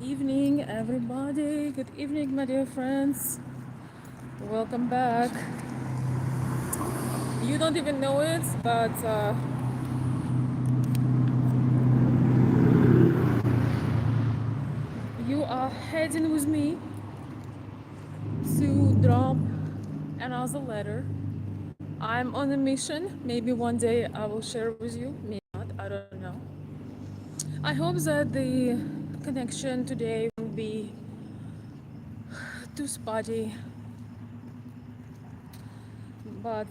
Evening, everybody. Good evening, my dear friends. Welcome back. You don't even know it, but you are heading with me to drop another letter. I'm on a mission. Maybe one day I will share with you. Maybe not. I don't know. I hope that the connection today will be too spotty, but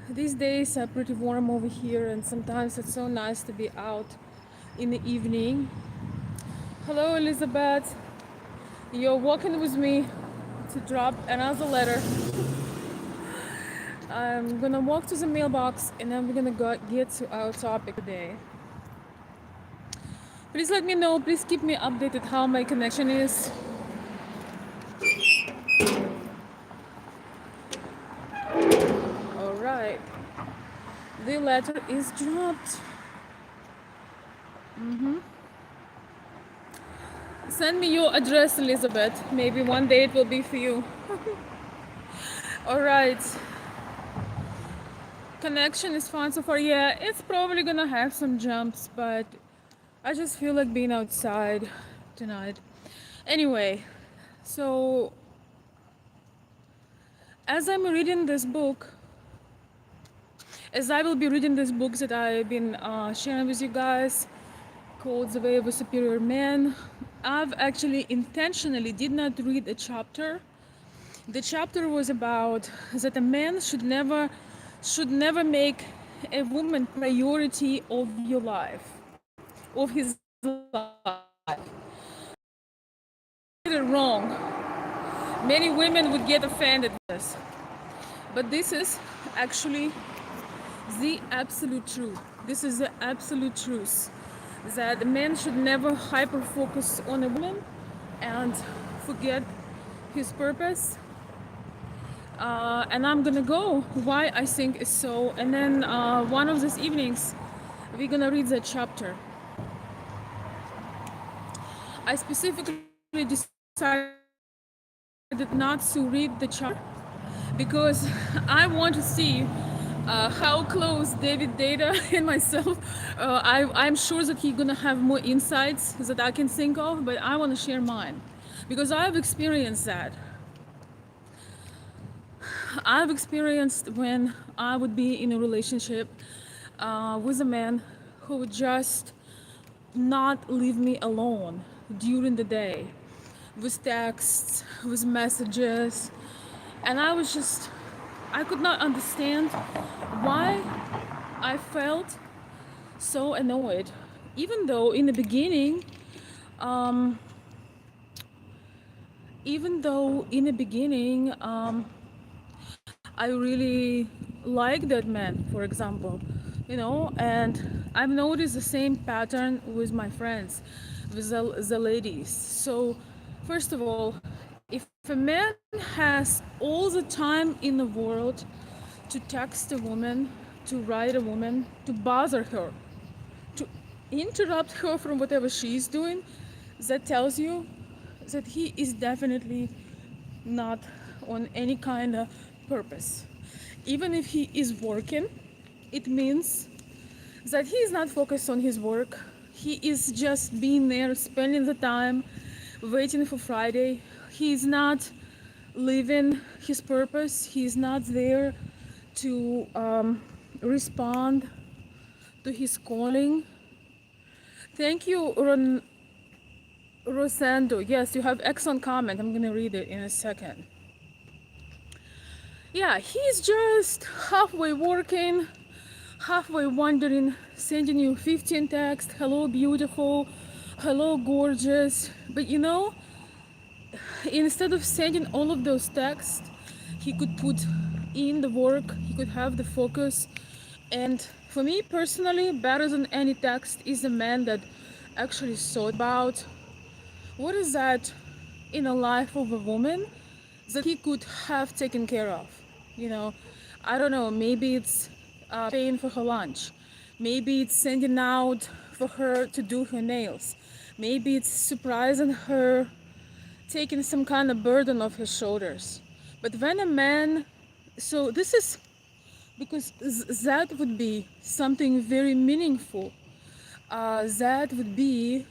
these days are pretty warm over here, and sometimes it's so nice to be out in the evening. Hello, Elizabeth. You're walking with me to drop another letter. I'm gonna walk to the mailbox and then we're gonna get to our topic today. Please let me know, please keep me updated how my connection is. Alright, the letter is dropped. Send me your address, Elizabeth. Maybe one day it will be for you. Alright, connection is fine so far. Yeah, it's probably gonna have some jumps, but I just feel like being outside tonight. Anyway, so as I'm reading this book, as I will be reading this book that I've been sharing with you guys, called The Way of a Superior Man, I've actually intentionally did not read a chapter. The chapter was about that a man should never make a woman priority of your life, of his life. Get it wrong. Many women would get offended with this, but this is actually the absolute truth. This is the absolute truth that a man should never hyper focus on a woman and forget his purpose. And I'm gonna go why I think is so. And then one of these evenings, we're gonna read that chapter. I specifically decided not to read the chapter because I want to see how close David Data and myself. I'm sure that he's gonna have more insights that I can think of, but I want to share mine because I've experienced that. I've experienced when I would be in a relationship with a man who would just not leave me alone during the day with texts, with messages, and I could not understand why I felt so annoyed, even though in the beginning, um, even though in the beginning, I really like that man, for example, and I've noticed the same pattern with my friends, with the ladies. So, first of all, if a man has all the time in the world to text a woman, to write a woman, to bother her, to interrupt her from whatever she's doing, that tells you that he is definitely not on any kind of purpose. Even if he is working, it means that he is not focused on his work. He is just being there, spending the time, waiting for Friday. He is not living his purpose. He is not there to respond to his calling. Thank you, Rosando. Yes, you have excellent comment. I'm gonna read it in a second. Yeah, he's just halfway working, halfway wondering, sending you 15 texts, hello beautiful, hello gorgeous. But instead of sending all of those texts, he could put in the work, he could have the focus. And for me personally, better than any text is a man that actually thought about what is that in a life of a woman that he could have taken care of. You know, I don't know, maybe it's paying for her lunch, maybe it's sending out for her to do her nails, Maybe it's surprising her, taking some kind of burden off his shoulders. But when a man, so this is because that would be something very meaningful. That would be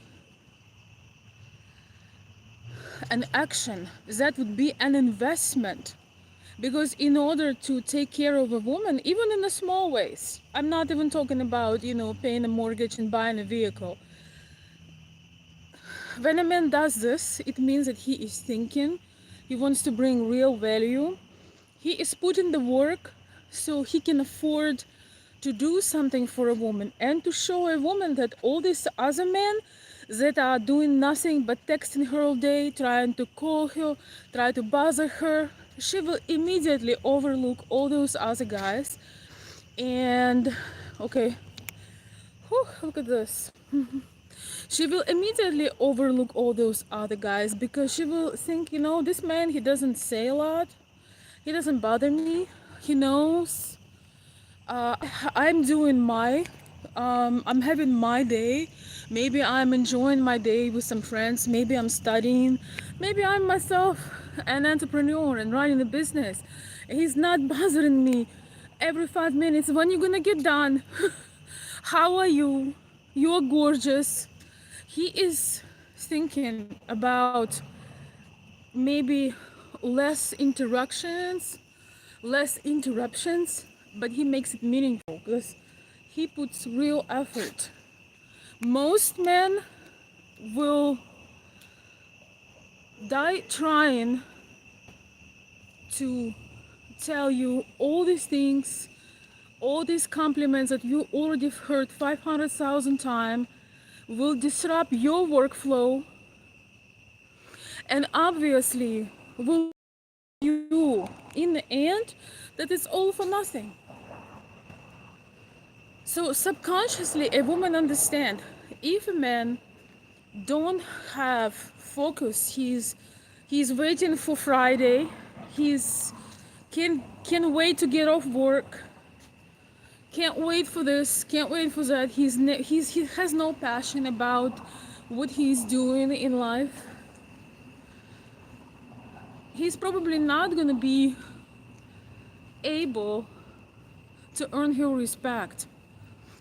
an action, that would be an investment. Because in order to take care of a woman, even in the small ways, I'm not even talking about, paying a mortgage and buying a vehicle. When a man does this, it means that he is thinking, he wants to bring real value, he is putting the work so he can afford to do something for a woman and to show a woman that all these other men that are doing nothing but texting her all day, trying to call her, try to bother her, she will immediately overlook all those other guys. And okay, whew, look at this. She will immediately overlook all those other guys because she will think, this man, he doesn't say a lot, he doesn't bother me, he knows I'm doing I'm having my day. Maybe I'm enjoying my day with some friends. Maybe I'm studying. Maybe I'm myself an entrepreneur and running a business. He's not bothering me every 5 minutes. When you gonna get done? How are you? You're gorgeous. He is thinking about maybe less interruptions, but he makes it meaningful because he puts real effort. Most men will die trying to tell you all these things, all these compliments that you already heard 500,000 times, will disrupt your workflow and obviously will you in the end that it's all for nothing. So subconsciously a woman understands if a man don't have focus, he's waiting for Friday, he's can wait to get off work, can't wait for this, can't wait for that, he has no passion about what he's doing in life, he's probably not gonna be able to earn her respect.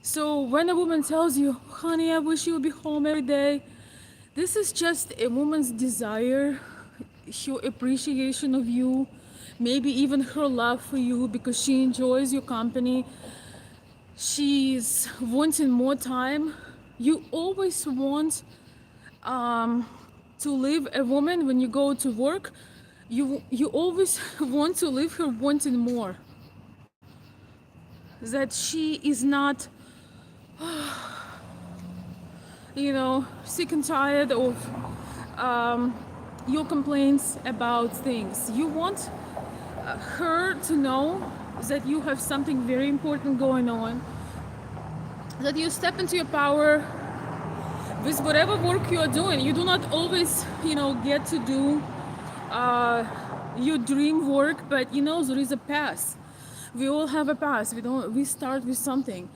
So when a woman tells you, honey, I wish you would be home every day, this is just a woman's desire, her appreciation of you, maybe even her love for you because she enjoys your company. She's wanting more time. You always want to leave a woman when you go to work. You always want to leave her wanting more. That she is not, sick and tired of your complaints about things. You want her to know that you have something very important going on, that you step into your power with whatever work you are doing. You do not always, get to do your dream work, but there is a path. We all have a path. We start with something.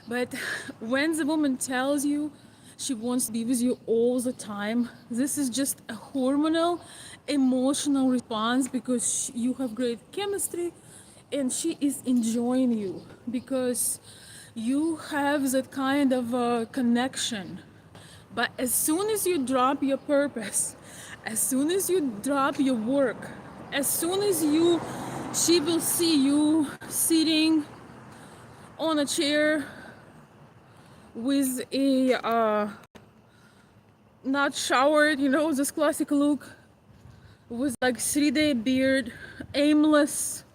But when the woman tells you she wants to be with you all the time, this is just a hormonal, emotional response because you have great chemistry and she is enjoying you because you have that kind of connection. But as soon as you drop your purpose, as soon as you drop your work, as soon as she will see you sitting on a chair with a not showered, this classic look, with like 3-day beard, aimless,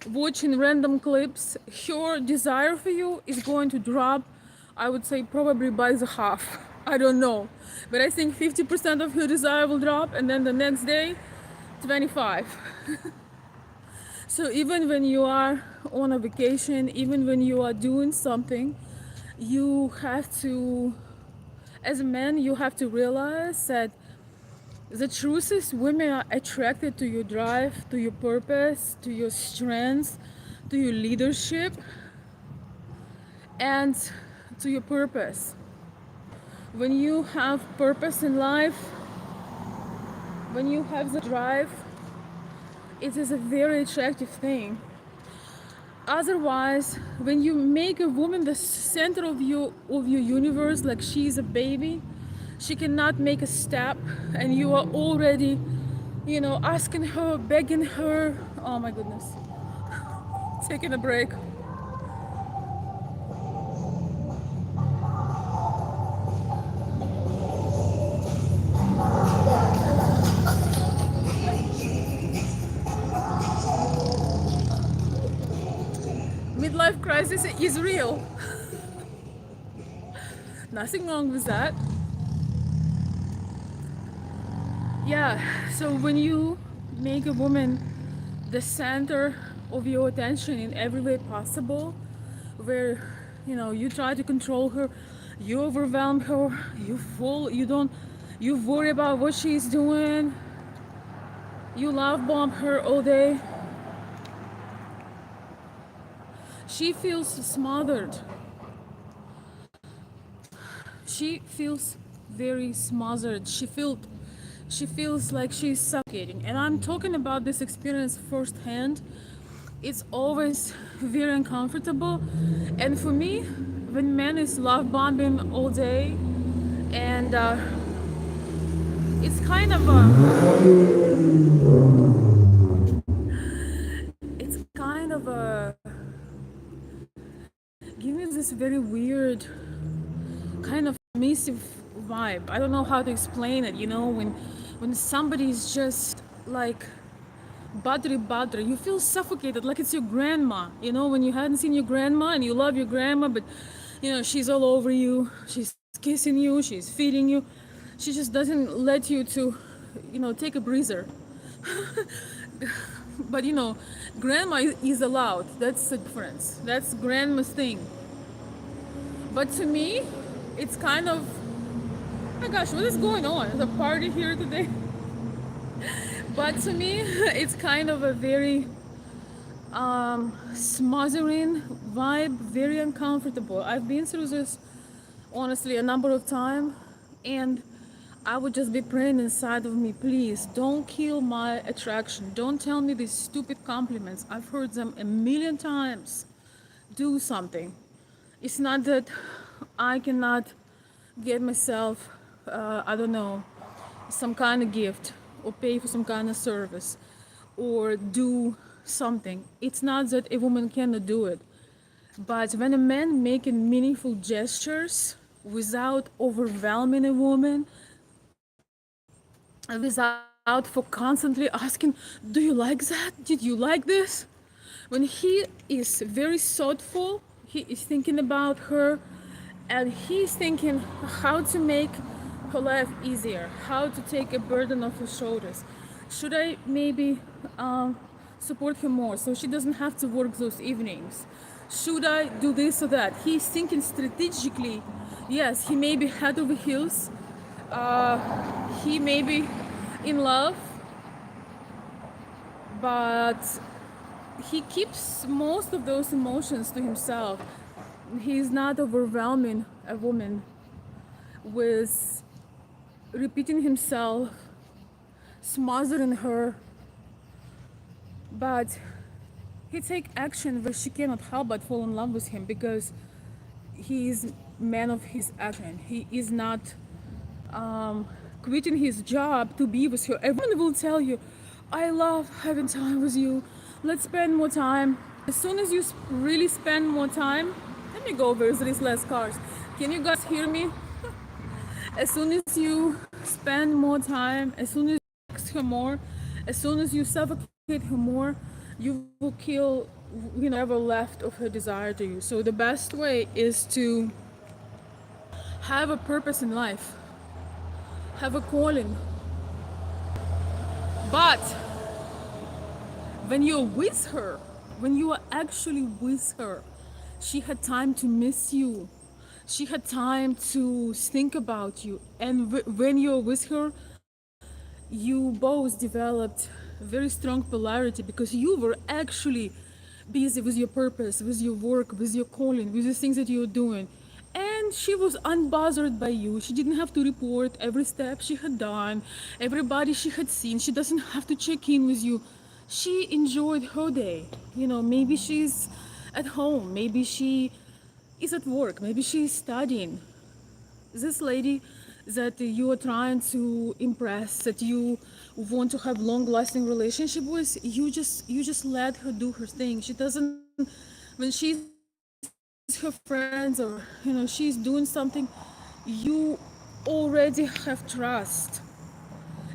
watching random clips, her desire for you is going to drop, I would say probably by the half. I don't know. But I think 50% of her desire will drop and then the next day, 25. So even when you are on a vacation, even when you are doing something, you have to, as a man, you have to realize that the truth is women are attracted to your drive, to your purpose, to your strength, to your leadership, and to your purpose. When you have purpose in life, when you have the drive, it is a very attractive thing. Otherwise, when you make a woman the center of your universe, like she's a baby, she cannot make a step, and you are already, asking her, begging her. Oh my goodness, taking a break. Midlife crisis is real. Nothing wrong with that. Yeah, so when you make a woman the center of your attention in every way possible, where you try to control her, you overwhelm her, you don't, you worry about what she's doing, you love bomb her all day, she feels smothered. She feels very smothered. She feels like she's suffocating. And I'm talking about this experience firsthand. It's always very uncomfortable. And for me, when man is love bombing all day, and it's kind of a give me this very weird kind of submissive vibe. I don't know how to explain it. When somebody's just like buttery, you feel suffocated, like it's your grandma. When you hadn't seen your grandma and you love your grandma, but she's all over you, she's kissing you, she's feeding you, she just doesn't let you to take a breather. But grandma is allowed. That's the difference. That's grandma's thing. But to me, it's kind of, oh my gosh, what is going on? Is a party here today? But to me, it's kind of a very smothering vibe, very uncomfortable. I've been through this honestly a number of times, and I would just be praying inside of me, please don't kill my attraction. Don't tell me these stupid compliments. I've heard them a million times. Do something. It's not that I cannot get myself, I don't know, some kind of gift, or pay for some kind of service, or do something. It's not that a woman cannot do it. But when a man making meaningful gestures without overwhelming a woman, without for constantly asking, do you like that? Did you like this? When he is very thoughtful, he is thinking about her, and he's thinking how to make her life easier, how to take a burden off her shoulders. Should I maybe support her more so she doesn't have to work those evenings? Should I do this or that? He's thinking strategically. Yes, he may be head over heels. He may be in love, but he keeps most of those emotions to himself. He's not overwhelming a woman with repeating himself, smothering her, but he take action where she cannot help but fall in love with him, because he is man of his action. He is not quitting his job to be with her. Everyone will tell you, I love having time with you. Let's spend more time. As soon as you really spend more time, let me go over these less cars. Can you guys hear me? As soon as you spend more time, as soon as you text her more, as soon as you suffocate her more, you will kill whatever left of her desire to you. So the best way is to have a purpose in life, have a calling. But when you're with her, when you are actually with her, she had time to miss you. She had time to think about you. And when you're with her, you both developed very strong polarity, because you were actually busy with your purpose, with your work, with your calling, with the things that you're doing. And she was unbothered by you. She didn't have to report every step she had done, everybody she had seen. She doesn't have to check in with you. She enjoyed her day. Maybe she's at home, maybe she is at work, maybe she's studying. This lady that you are trying to impress, that you want to have long lasting relationship with, you just let her do her thing. She doesn't, when she's her friends, or she's doing something, you already have trust,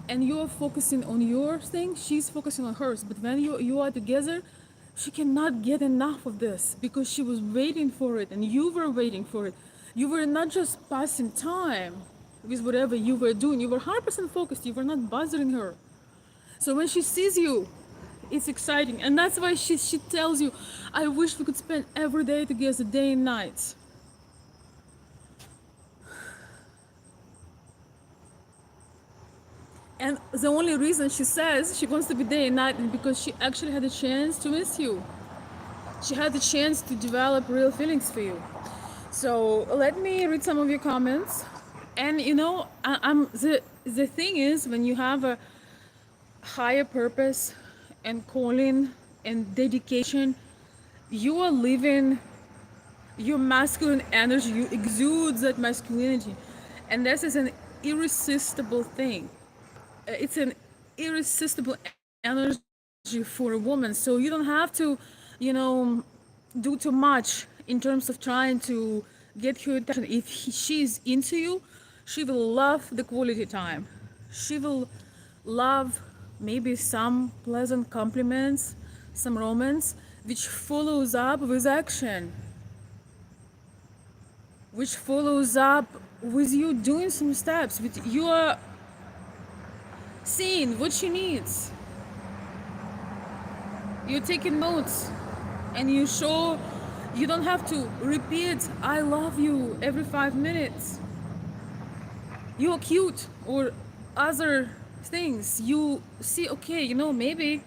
and you are focusing on your thing, she's focusing on hers. But when you are together, she cannot get enough of this, because she was waiting for it and you were waiting for it. You were not just passing time with whatever you were doing, you were 100% focused, you were not bothering her. So when she sees you, it's exciting, and that's why she tells you, I wish we could spend every day together, day and night. And the only reason she says she wants to be day and night is because she actually had a chance to miss you. She had the chance to develop real feelings for you. So let me read some of your comments. And I'm the thing is, when you have a higher purpose and calling and dedication, you are living your masculine energy. You exude that masculinity, and this is an irresistible thing. It's an irresistible energy for a woman. So you don't have to, you know, do too much in terms of trying to get her attention. If she's into you, she will love the quality time. She will love maybe some pleasant compliments, some romance, which follows up with action, which follows up with you doing some steps, with you are seeing what she needs. You're taking notes, and you show, you don't have to repeat I love you every 5 minutes. You're cute, or other things. You see, okay, maybe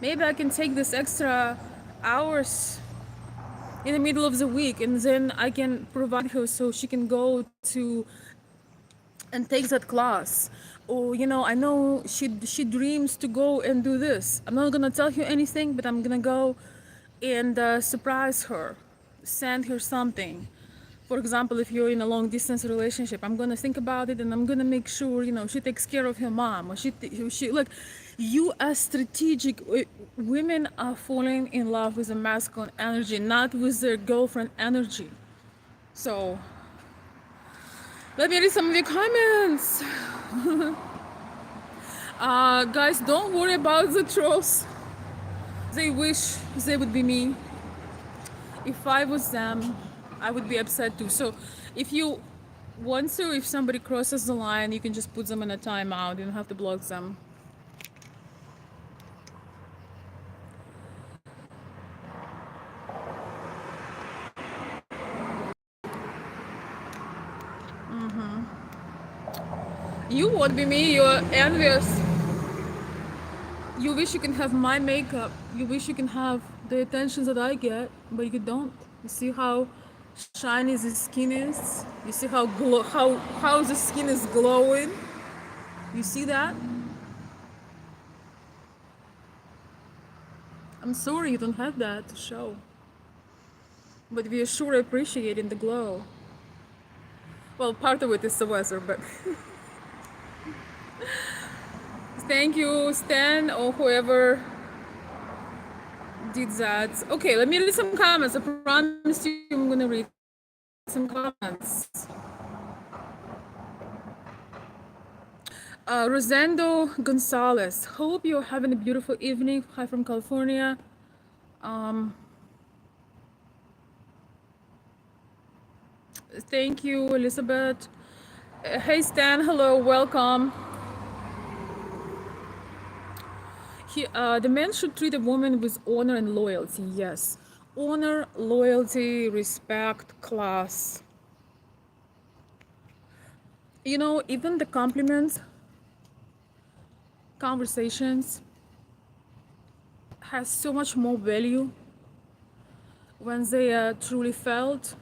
I can take this extra hours in the middle of the week, and then I can provide her so she can go to and take that class. Or I know she dreams to go and do this. I'm not gonna tell her anything, but I'm gonna go and surprise her, send her something. For example, if you're in a long distance relationship, I'm gonna think about it, and I'm gonna make sure she takes care of her mom, or she like, you are strategic. Women are falling in love with the masculine energy, not with their girlfriend energy. So let me read some of your comments. Guys, don't worry about the trolls. They wish they would be me. If I was them, I would be upset too. So if you want to, if somebody crosses the line, you can just put them in a timeout. You don't have to block them. You won't be me. You're envious. You wish you can have my makeup. You wish you can have the attention that I get, but you don't. You see how shiny the skin is? You see how the skin is glowing? You see that? I'm sorry you don't have that to show. But we are sure appreciating the glow. Well, part of it is the weather, but thank you, Stan, or whoever did that. Okay, let me read some comments. I promise you I'm gonna read some comments. Rosendo Gonzalez. Hope you're having a beautiful evening. Hi from California. Um, Thank you, Elizabeth. Hey, Stan. Hello. Welcome. The man should treat a woman with honor and loyalty. Yes. Honor, loyalty, respect, class. Even the compliments, conversations has so much more value when they are truly felt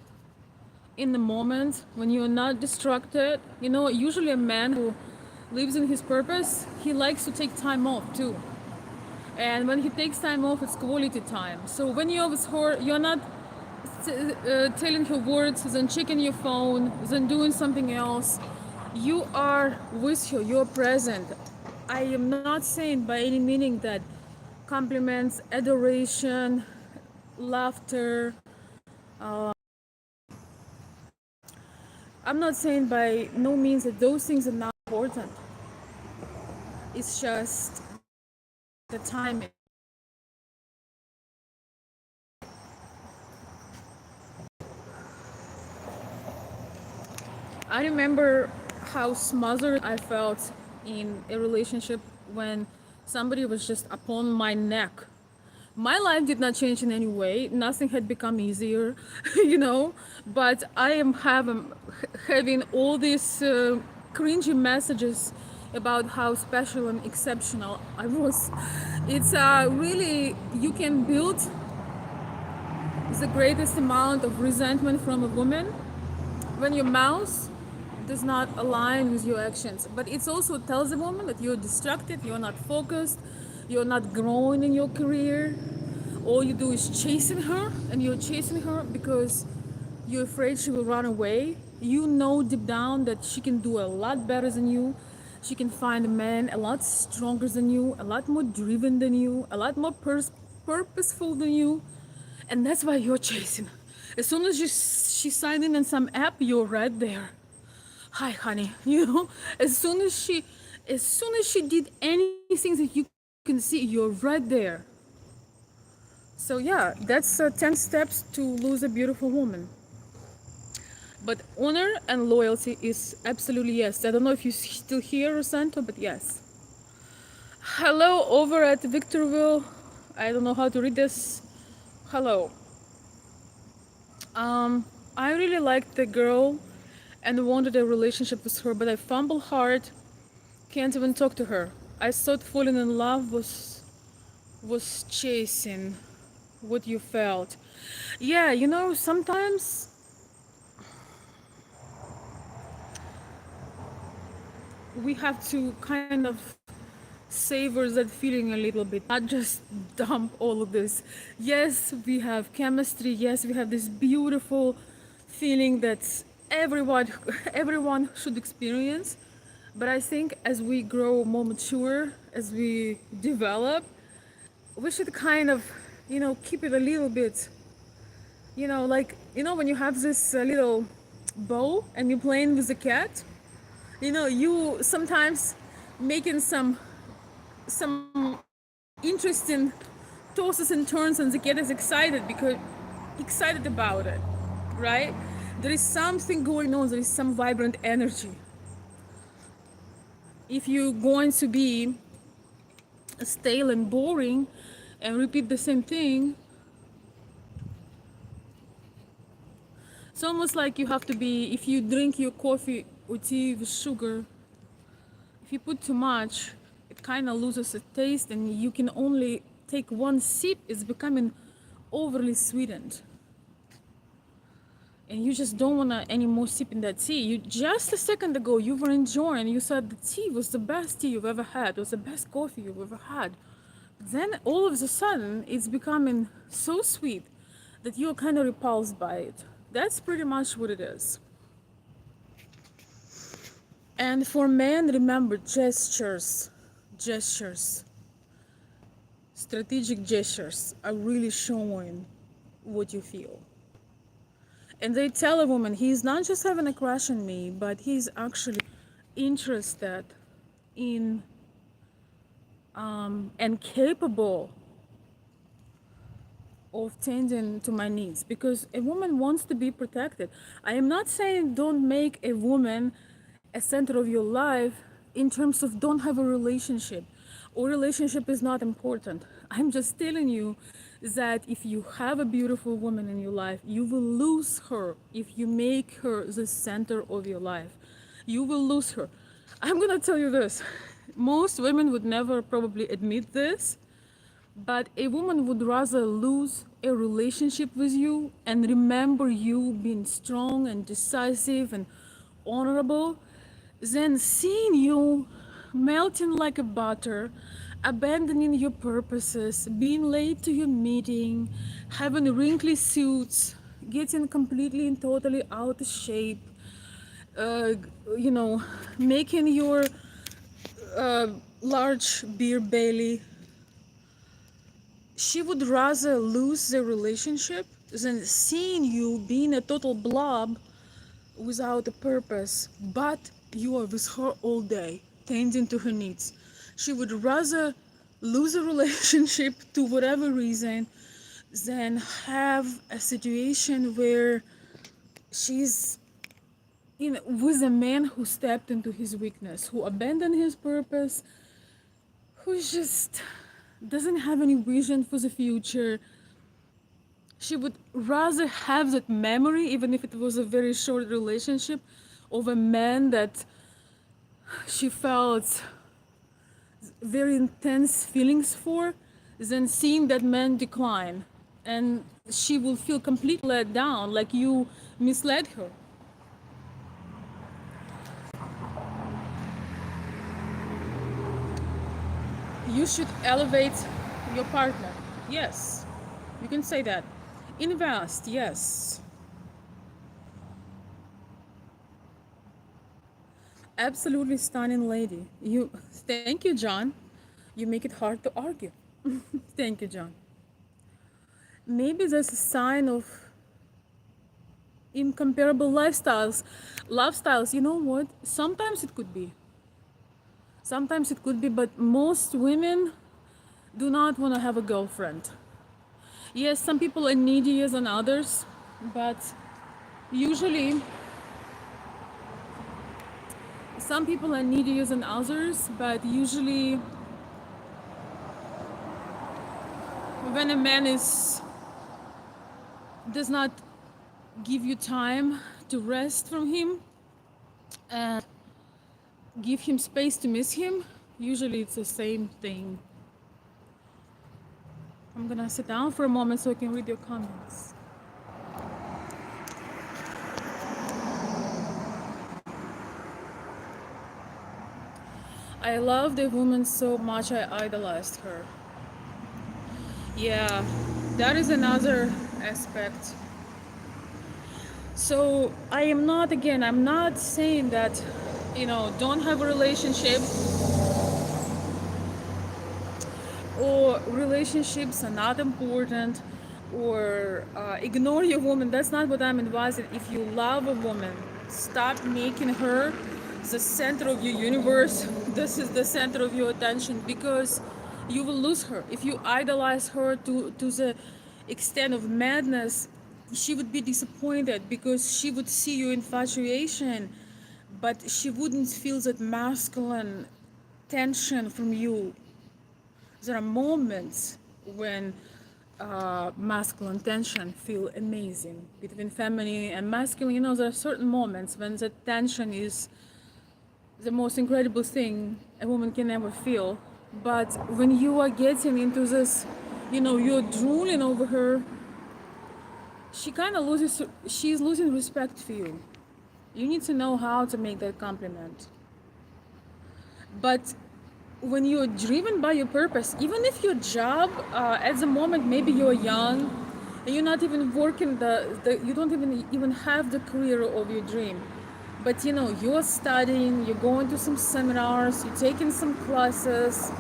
in the moment, when you're not distracted. You know, usually a man who lives in his purpose, he likes to take time off too. And when he takes time off, it's quality time. So when you're with her, you're not telling her words, then checking your phone, then doing something else. You are with her, you're present. I am not saying by any meaning that compliments, adoration, laughter, I'm not saying by no means that those things are not important. It's just the timing. I remember how smothered I felt in a relationship when somebody was just upon my neck. My life did not change in any way. Nothing had become easier, you know. But I am having all these cringy messages about how special and exceptional I was. It's really, you can build the greatest amount of resentment from a woman when your mouth does not align with your actions. But it also tells a woman that you're distracted, you're not focused, you're not growing in your career. All you do is chasing her, and you're chasing her because you're afraid she will run away. You know deep down that she can do a lot better than you. She can find a man a lot stronger than you, a lot more driven than you, a lot more purposeful than you, and that's why you're chasing. As soon as she signed in on some app, you're right there. Hi, honey. You know, as soon as she did anything that you can see, you're right there. So yeah, that's 10 steps to lose a beautiful woman. But honor and loyalty is absolutely yes. I don't know if you still here, Rosanto, but yes. Hello over at Victorville. I don't know how to read this. Hello. I really liked the girl and wanted a relationship with her, but I fumble hard, can't even talk to her. I thought falling in love was chasing what you felt. Yeah, you know, sometimes we have to kind of savor that feeling a little bit, not just dump all of this. Yes, we have chemistry. Yes, we have this beautiful feeling that everyone everyone should experience. But I think as we grow more mature, as we develop, we should kind of, keep it a little bit, like, when you have this little bow and you're playing with the cat, you sometimes making some interesting tosses and turns, and the cat is excited about it, right? There is something going on, there is some vibrant energy. If you're going to be stale and boring and repeat the same thing, it's almost like you have to be, if you drink your coffee or tea with sugar, if you put too much, it kind of loses its taste, and you can only take one sip. It's becoming overly sweetened, and you just don't want to any more sip in that tea. You just a second ago you were enjoying. You said the tea was the best tea you've ever had. It was the best coffee you've ever had. Then all of a sudden it's becoming so sweet that you're kind of repulsed by it. That's pretty much what it is. And for men, remember gestures, strategic gestures are really showing what you feel. And they tell a woman he's not just having a crush on me, but he's actually interested in and capable of tending to my needs, because a woman wants to be protected. I am not saying don't make a woman a center of your life in terms of don't have a relationship or relationship is not important. I'm just telling you that if you have a beautiful woman in your life, you will lose her if you make her the center of your life. You will lose her. I'm gonna tell you this. Most women would never probably admit this, But a woman would rather lose a relationship with you and remember you being strong and decisive and honorable than seeing you melting like a butter, abandoning your purposes, being late to your meeting, having wrinkly suits, getting completely and totally out of shape, uh, you know, making your uh, large beer belly. She would rather lose the relationship than seeing you being a total blob without a purpose, but you are with her all day, tending to her needs. She would rather lose a relationship to whatever reason than have a situation where she's with a man who stepped into his weakness, who abandoned his purpose, who just doesn't have any vision for the future. She would rather have that memory, even if it was a very short relationship, of a man that she felt very intense feelings for, than seeing that man decline. And she will feel completely let down, like you misled her. You should elevate your partner. Yes, you can say that. Invest, yes. Absolutely stunning lady. You thank you, John. You make it hard to argue. Thank you, John. Maybe that's a sign of incomparable lifestyles. You know what? Sometimes it could be. Sometimes it could be, but most women do not want to have a girlfriend. Yes, some people are needier than others, but usually some people are needier than others, but usually when a man is does not give you time to rest from him and give him space to miss him, usually it's the same thing. I'm gonna sit down for a moment so I can read your comments. I loved a woman so much I idolized her. Yeah, that is another aspect. So I am not, again, I'm not saying that, don't have a relationship or relationships are not important or ignore your woman. That's not what I'm advising. If you love a woman, stop making her the center of your universe. This is the center of your attention, because you will lose her. If you idolize her to the extent of madness, she would be disappointed because she would see your infatuation, but she wouldn't feel that masculine tension from you. There are moments when masculine tension feel amazing between feminine and masculine. There are certain moments when the tension is the most incredible thing a woman can ever feel. But when you are getting into this, you're drooling over her, she kind of loses, she's losing respect for you. You need to know how to make that compliment. But when you're driven by your purpose, even if your job at the moment, maybe you're young and you're not even working you don't even have the career of your dream, but you're studying, you're going to some seminars, you're taking some classes,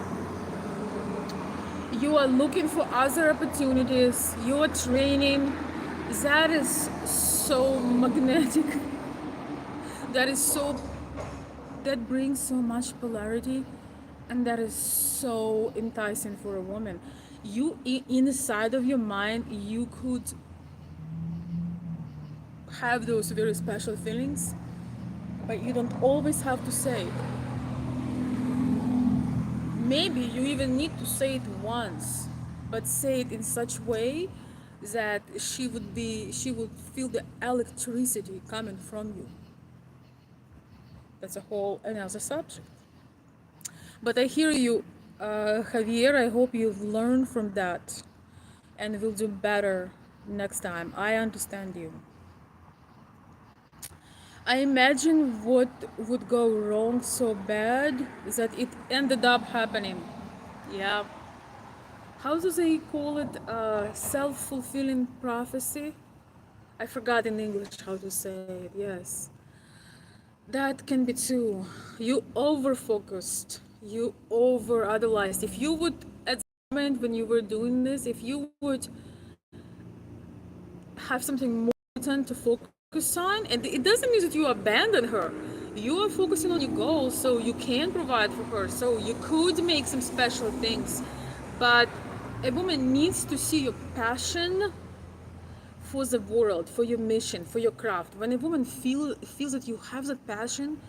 you are looking for other opportunities, you are training. That is so magnetic. that is so that brings so much polarity, and that is so enticing for a woman. You, inside of your mind, you could have those very special feelings, but you don't always have to say it. Maybe you even need to say it once, but say it in such way that she would feel the electricity coming from you. That's a whole another subject. But I hear you. Javier, I hope you've learned from that and will do better next time. I understand you. I imagine what would go wrong so bad that it ended up happening. Yeah. How do they call it? Self-fulfilling prophecy? I forgot in English how to say it. Yes. That can be too. You over focused. You over idolized. If you would, at the moment when you were doing this, if you would have something more important to focus on, and it doesn't mean that you abandon her. You are focusing on your goals so you can provide for her. So you could make some special things. But a woman needs to see your passion for the world, for your mission, for your craft. When a woman feels that you have that passion,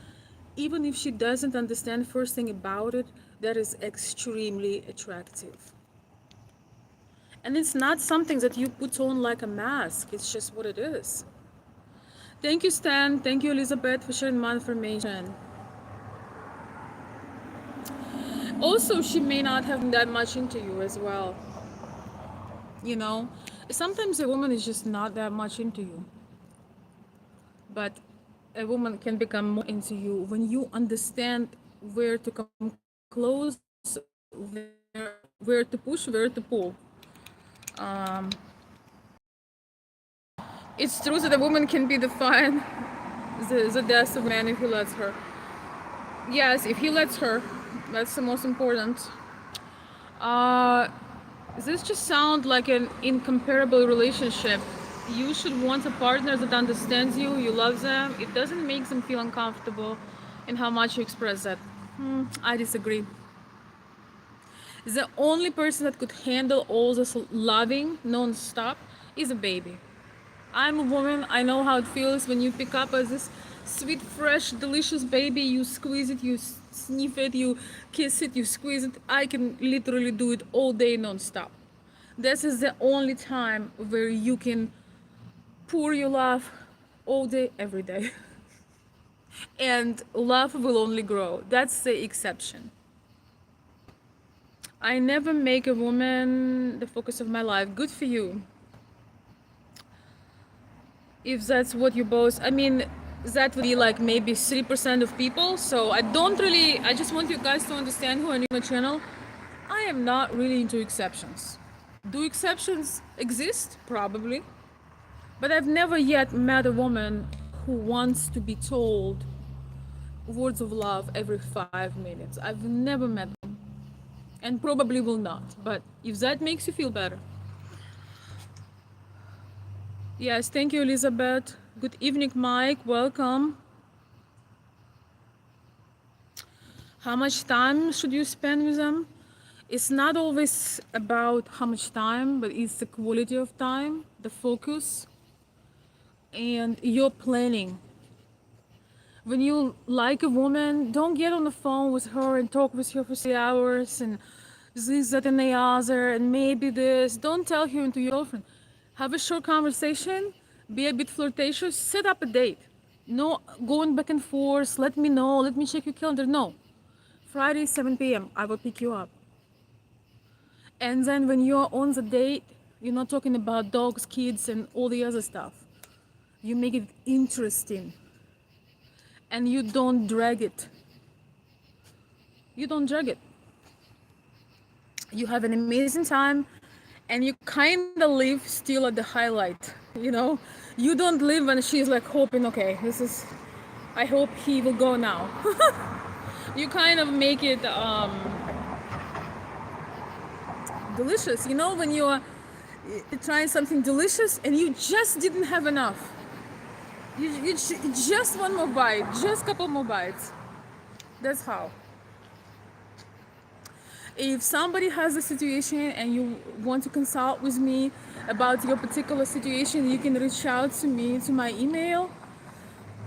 even if she doesn't understand first thing about it, that is extremely attractive. And it's not something that you put on like a mask. It's just what it is. Thank you, Stan. Thank you, Elizabeth, for sharing my information. Also, she may not have that much into you as well. You know, sometimes a woman is just not that much into you. But a woman can become more into you when you understand where to come close, where to push, where to pull. Um, it's true that a woman can be defined the death of a man if he lets her. Yes, if he lets her, that's the most important. Uh, this just sounds like an incomparable relationship. You should want a partner that understands you, you love them. It doesn't make them feel uncomfortable in how much you express that. I disagree. The only person that could handle all this loving non-stop is a baby. I'm a woman. I know how it feels when you pick up as this sweet, fresh, delicious baby. You squeeze it, you sniff it, you kiss it, you squeeze it. I can literally do it all day non-stop. This is the only time where you can pour your love all day, every day. And love will only grow. That's the exception. I never make a woman the focus of my life. Good for you. If that's what you both, I mean, that would be like maybe 3% of people. So I don't really, I just want you guys to understand who are new on the channel. I am not really into exceptions. Do exceptions exist? Probably. But I've never yet met a woman who wants to be told words of love every 5 minutes. I've never met them. And probably will not. But if that makes you feel better. Yes, thank you, Elizabeth. Good evening, Mike. Welcome. How much time should you spend with them? It's not always about how much time, but it's the quality of time, the focus, and your planning. When you like a woman, don't get on the phone with her and talk with her for 3 hours and this, that, and the other, and maybe this. Don't tell her into your girlfriend. Have a short conversation, be a bit flirtatious, set up a date. No going back and forth, let me know, let me check your calendar. No. Friday, 7 p.m., I will pick you up. And then when you're on the date, you're not talking about dogs, kids, and all the other stuff. You make it interesting. And you don't drag it. You don't drag it. You have an amazing time, and you kind of live still at the highlight. You know, you don't live when she's like hoping, okay, this is, I hope he will go now. You kind of make it delicious. You know, when you're trying something delicious and you just didn't have enough. You just one more bite, just a couple more bites. That's how. If somebody has a situation and you want to consult with me about your particular situation, you can reach out to me to my email.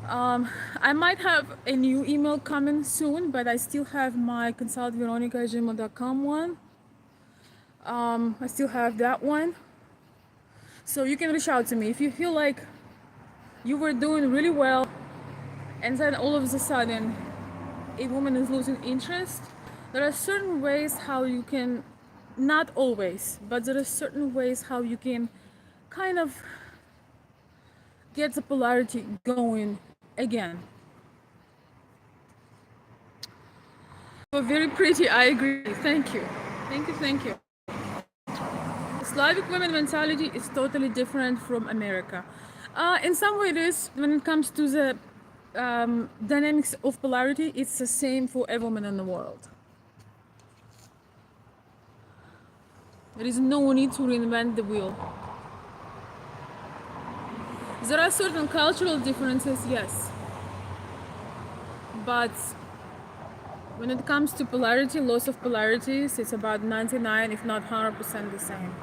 I might have a new email coming soon, but I still have my consultveronica@gmail.com one. I still have that one. So you can reach out to me if you feel like you were doing really well and then all of a sudden a woman is losing interest. There are certain ways how you can, not always, but there are certain ways how you can kind of get the polarity going again. Oh, very pretty, I agree. Thank you. Thank you, thank you. Slavic women mentality is totally different from America. In some way it is. When it comes to the dynamics of polarity, it's the same for every woman in the world. There is no need to reinvent the wheel. There are certain cultural differences, yes. But when it comes to polarity, loss of polarities, it's about 99, if not 100% the same.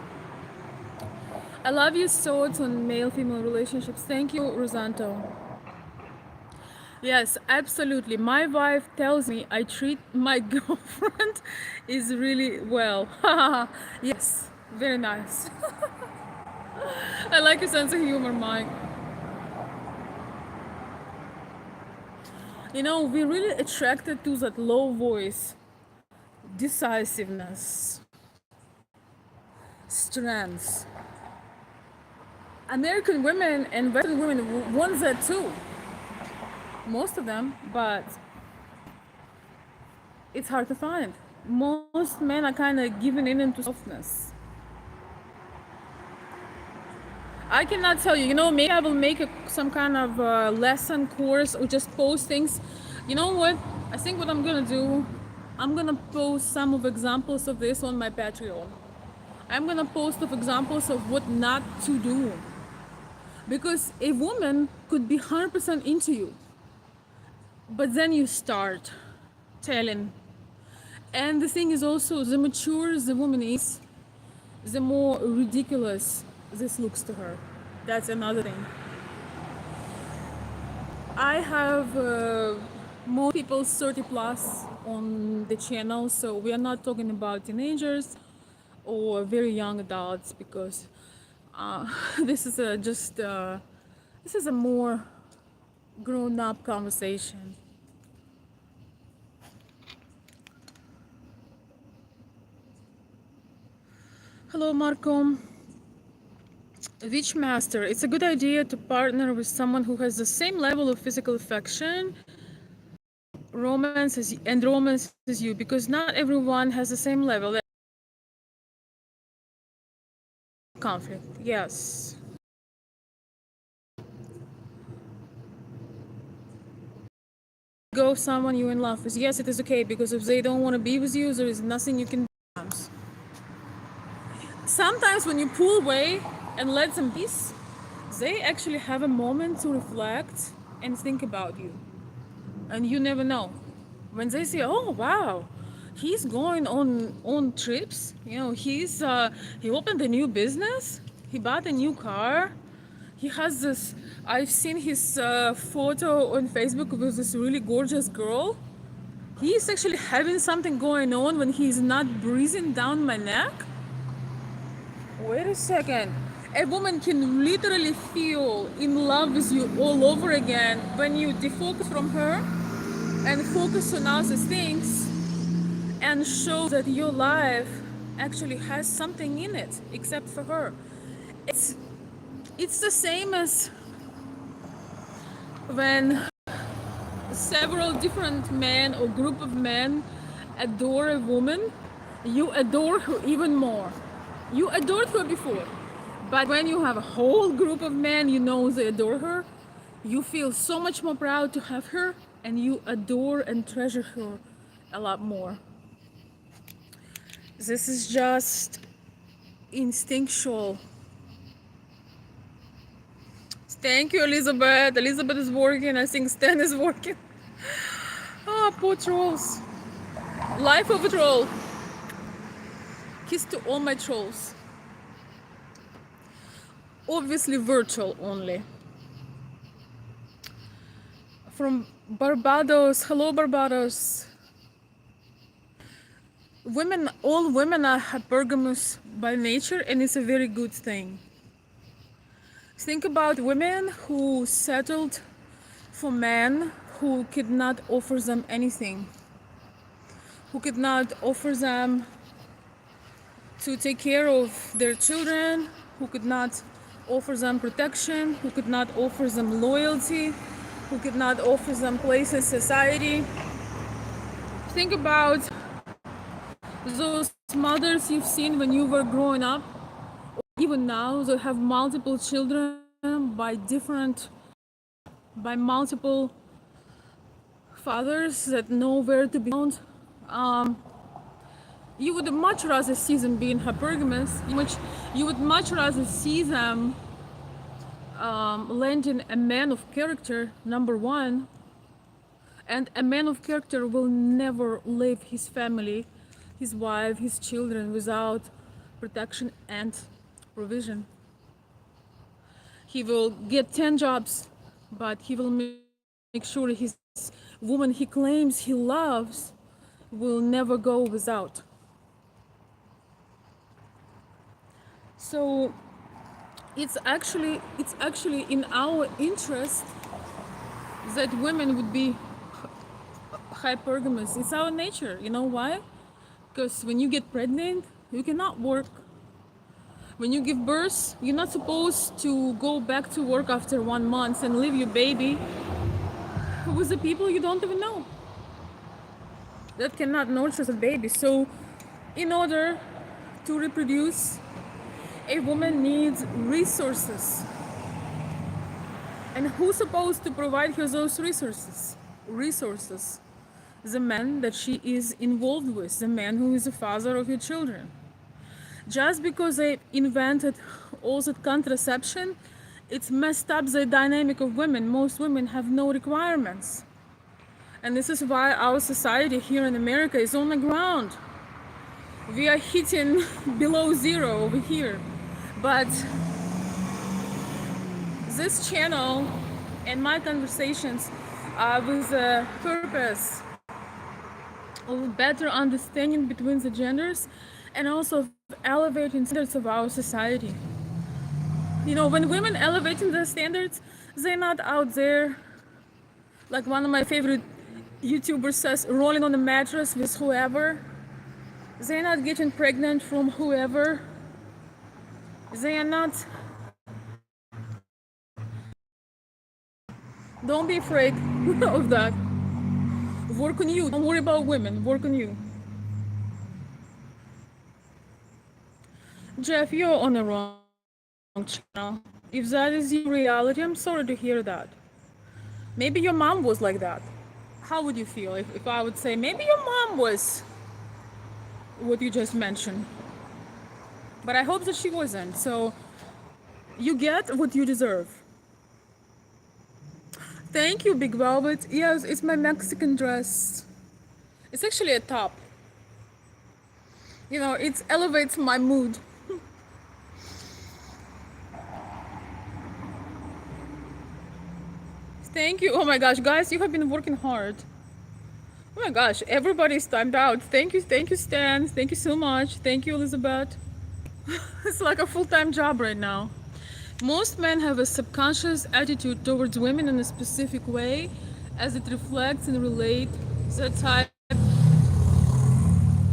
I love your thoughts on male-female relationships. Thank you, Rosanto. Yes, absolutely. My wife tells me I treat my girlfriend is really well. Yes, very nice. I like your sense of humor, Mike. You know, we're really attracted to that low voice, decisiveness, strength. American women and Western women want that too. Most of them, but it's hard to find. Most men are kind of giving in into softness. I cannot tell you, you know, maybe I will make some kind of lesson course or just post things. You know what? I think what I'm gonna do, I'm gonna post some of examples of this on my Patreon. I'm gonna post of examples of what not to do. Because a woman could be 100% into you, but then you start telling. And the thing is also, the mature the woman is, the more ridiculous this looks to her. That's another thing. I have more people 30 plus on the channel, so we are not talking about teenagers or very young adults, because this is this is a more grown-up conversation. Hello, Marco. Witchmaster, it's a good idea to partner with someone who has the same level of physical affection, romance as you, because not everyone has the same level of conflict. Yes. Go with someone you're in love with. Yes, it is okay, because if they don't want to be with you, there is nothing you can do. Sometimes when you pull away and let them be, they actually have a moment to reflect and think about you. And you never know. When they say, "Oh wow, he's going on trips. You know, he opened a new business. He bought a new car. He has this. I've seen his photo on Facebook with this really gorgeous girl. He's actually having something going on when he's not breathing down my neck." Wait a second. A woman can literally feel in love with you all over again when you defocus from her and focus on other things and show that your life actually has something in it except for her. It's the same as when several different men or group of men adore a woman, you adore her even more. You adored her before, but when you have a whole group of men you know they adore her, you feel so much more proud to have her, and you adore and treasure her a lot more. This is just instinctual. Thank you, Elizabeth. Elizabeth is working. I think Stan is working. Ah, poor trolls. Life of a troll. Kiss to all my trolls. Obviously virtual only. From Barbados. Hello, Barbados. All women are hypergamous by nature, and it's a very good thing. Think about women who settled for men who could not offer them anything, who could not offer them to take care of their children, who could not offer them protection, who could not offer them loyalty, who could not offer them place in society. Think about those mothers you've seen when you were growing up, even now, they have multiple children by multiple fathers that know where to be found. Um, you would much rather see them being hypergamous. You would much rather see them landing a man of character, number one, and a man of character will never leave his family, his wife, his children without protection and provision. He will get 10 jobs, but he will make sure his woman he claims he loves will never go without. So it's actually in our interest that women would be hypergamous. It's our nature. You know why? Because when you get pregnant, you cannot work. When you give birth, you're not supposed to go back to work after 1 month and leave your baby with the people you don't even know that cannot nurture the baby. So, in order to reproduce, a woman needs resources. And who's supposed to provide her those resources? Resources. The man that she is involved with, the man who is the father of your children. Just because they invented all that contraception, it's messed up the dynamic of women. Most women have no requirements. And this is why our society here in America is on the ground. We are hitting below zero over here. But this channel and my conversations are with the purpose of better understanding between the genders and also of elevating standards of our society. You know, when women elevating their standards, they're not out there, like one of my favorite YouTubers says, rolling on a mattress with whoever. They're not getting pregnant from whoever. They are not. Don't be afraid of that. Work on you. Don't worry about women. Work on you. Jeff, you're on the wrong channel. If that is your reality, I'm sorry to hear that. Maybe your mom was like that. How would you feel if I would say maybe your mom was what you just mentioned? But I hope that she wasn't. So you get what you deserve. Thank you, Big Velvet. Yes, it's my Mexican dress. It's actually a top. You know, it elevates my mood. Thank you. Oh my gosh, guys, you have been working hard. Oh my gosh, everybody's timed out. Thank you, Stan. Thank you so much. Thank you, Elizabeth. It's like a full-time job right now. Most men have a subconscious attitude towards women in a specific way as it reflects and relates the type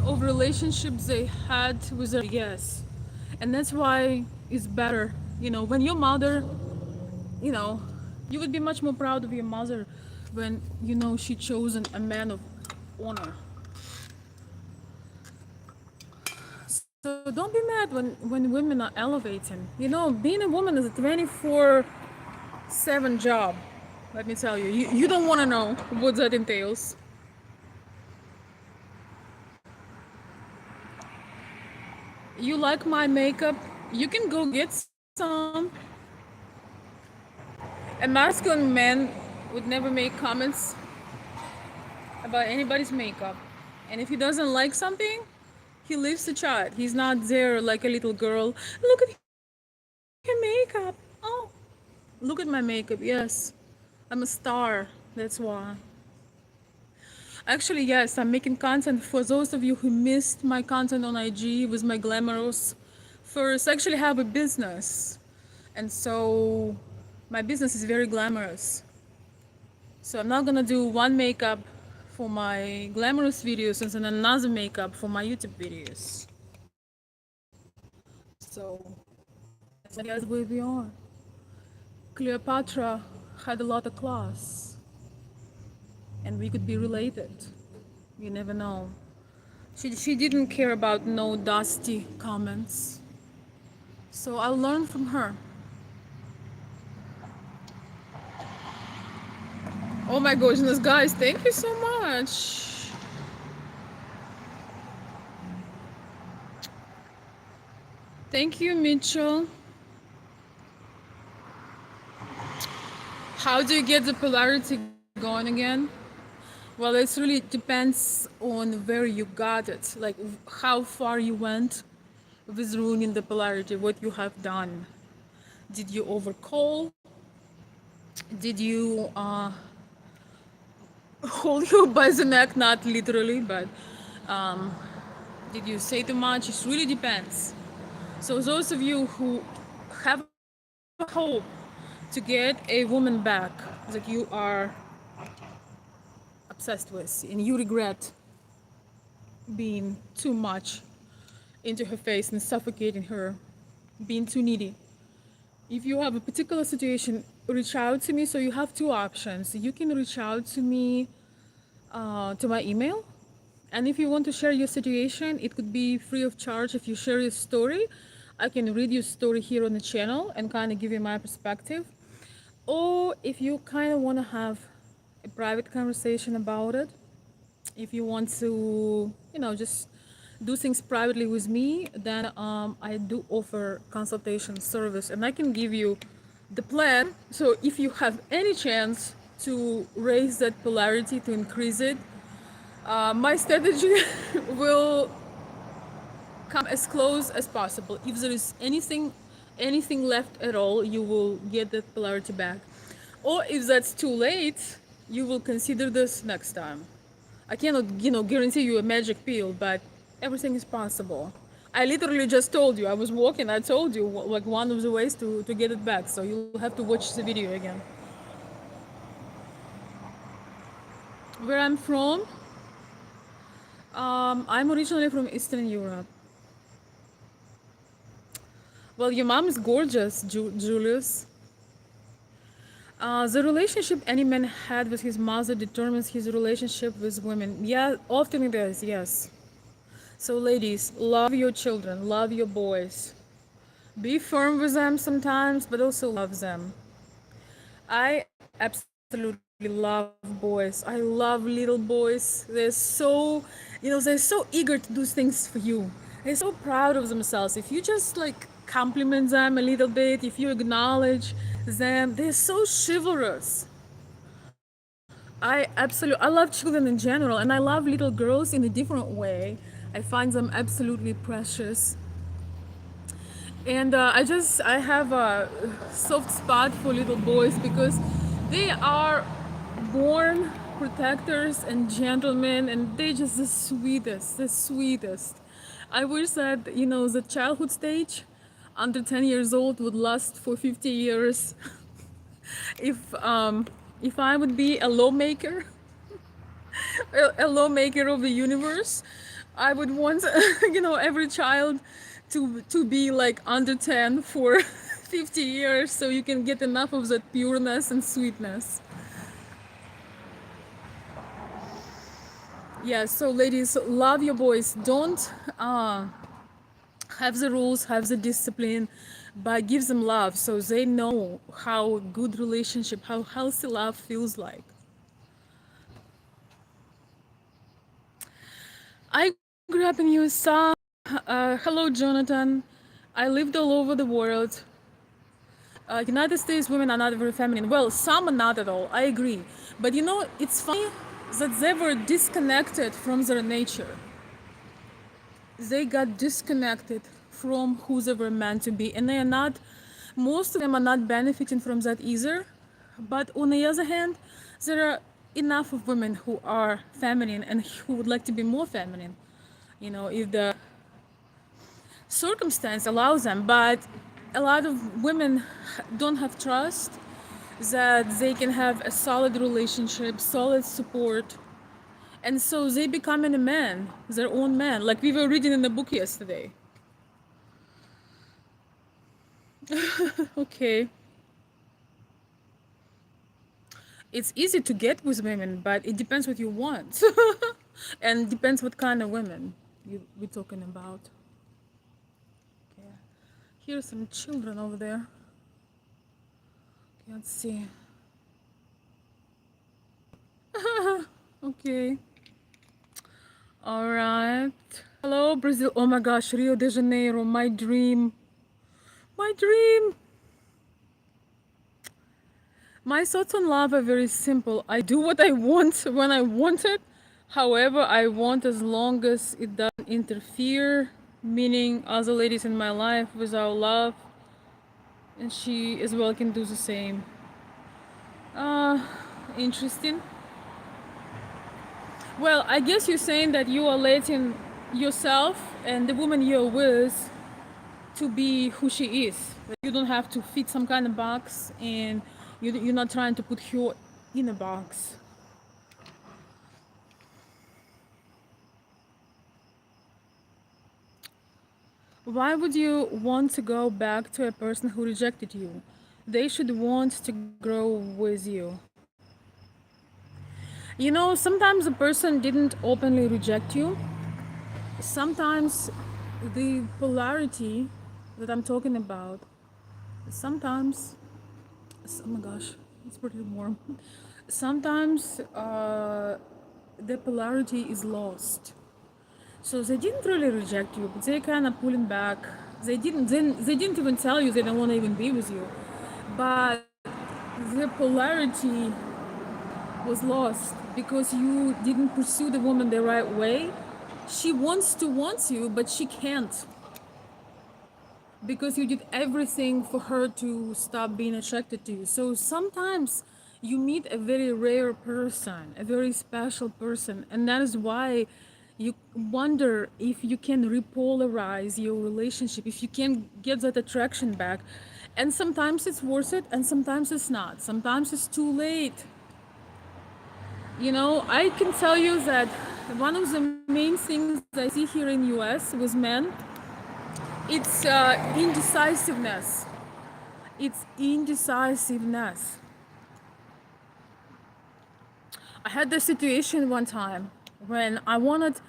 of relationships they had with their yes. And that's why it's better, you know, when your mother, you know, you would be much more proud of your mother when you know she chosen a man of honor. So don't be mad when women are elevating. You know, being a woman is a 24/7 job. Let me tell you. You don't want to know what that entails. You like my makeup? You can go get some. A masculine man would never make comments about anybody's makeup. And if he doesn't like something, he leaves the chat. He's not there like a little girl. Look at your makeup. Oh, look at my makeup. Yes, I'm a star. That's why. Actually, yes, I'm making content for those of you who missed my content on IG with my glamorous first. I actually have a business. And so my business is very glamorous. So I'm not gonna do one makeup for my glamorous videos and then another makeup for my YouTube videos. So that's where we are. Cleopatra had a lot of class, and we could be related. You never know. She didn't care about no dusty comments. So I'll learn from her. Oh my goodness, guys, thank you so much. Thank you, Mitchell. How do you get the polarity going again? Well, it really depends on where you got it, like how far you went with ruining the polarity, what you have done. Did you overcall? Did you hold you by the neck? Not literally, but um, did you say too much? It really depends. So those of you who have a hope to get a woman back that you are obsessed with and you regret being too much into her face and suffocating her, being too needy. If you have a particular situation, reach out to me. So you have two options. You can reach out to me to my email. And if you want to share your situation, it could be free of charge. If you share your story, I can read your story here on the channel and kind of give you my perspective. Or if you kind of want to have a private conversation about it, if you want to, just do things privately with me, then I do offer consultation service and I can give you the plan. So if you have any chance to raise that polarity, to increase it, my strategy will come as close as possible. If there is anything left at all, you will get that polarity back. Or if that's too late, you will consider this next time. I cannot, guarantee you a magic pill, but everything is possible. I literally just told you. I was walking. I told you like one of the ways to get it back. So you'll have to watch the video again. Where I'm from, I'm originally from Eastern Europe. Well, your mom is gorgeous, Julius. The relationship any man had with his mother determines his relationship with women. Yeah, often it is, yes. So, ladies, love your children, love your boys. Be firm with them sometimes, but also love them. I absolutely love boys. I love little boys. They're so eager to do things for you. They're so proud of themselves. If you just like compliment them a little bit, if you acknowledge them, they're so chivalrous. I love children in general, and I love little girls in a different way. I find them absolutely precious. And I have a soft spot for little boys because they are born protectors and gentlemen, and they're just the sweetest. I wish that, the childhood stage under 10 years old would last for 50 years. if if I would be a lawmaker, a lawmaker of the universe, I would want every child to be like under 10 for 50 years so you can get enough of that pureness and sweetness. Yeah, so ladies, love your boys. Don't have the rules, have the discipline, but give them love so they know how good relationship, how healthy love feels like. I grew up in USA. Hello, Jonathan. I lived all over the world. United States women are not very feminine. Well, some are not at all. I agree. But it's funny that they were disconnected from their nature. They got disconnected from who they were meant to be. And they are not, most of them are not benefiting from that either. But on the other hand, there are enough of women who are feminine and who would like to be more feminine. If the circumstance allows them. But a lot of women don't have trust that they can have a solid relationship, solid support, And so they becoming a man, their own man, like we were reading in the book yesterday. Okay. It's easy to get with women, but it depends what you want. And depends what kind of women we're talking about. Okay. Here's some children over there. Okay, let's see. Okay. All right. Hello, Brazil. Oh my gosh, Rio de Janeiro, my dream. My dream. My thoughts on love are very simple. I do what I want when I want it. However, I want as long as it doesn't interfere, meaning other ladies in my life without love, and she as well can do the same. Uh, Interesting. Well, I guess you're saying that you are letting yourself and the woman you're with to be who she is. That you don't have to fit some kind of box, and you're not trying to put her in a box. Why would you want to go back to a person who rejected you? They should want to grow with you. You know, sometimes a person didn't openly reject you. Sometimes the polarity that I'm talking about, sometimes, oh my gosh, it's pretty warm. Sometimes the polarity is lost. So they didn't really reject you, but they kind of pulling back. They didn't even tell you they don't want to even be with you. But the polarity was lost because you didn't pursue the woman the right way. She wants to want you, but she can't because you did everything for her to stop being attracted to you. So sometimes you meet a very rare person, a very special person, and that is why you wonder if you can repolarize your relationship, if you can get that attraction back. And sometimes it's worth it, and sometimes it's not. Sometimes it's too late. You know, I can tell you that one of the main things I see here in US with men, it's indecisiveness. It's indecisiveness. I had this situation one time when I wanted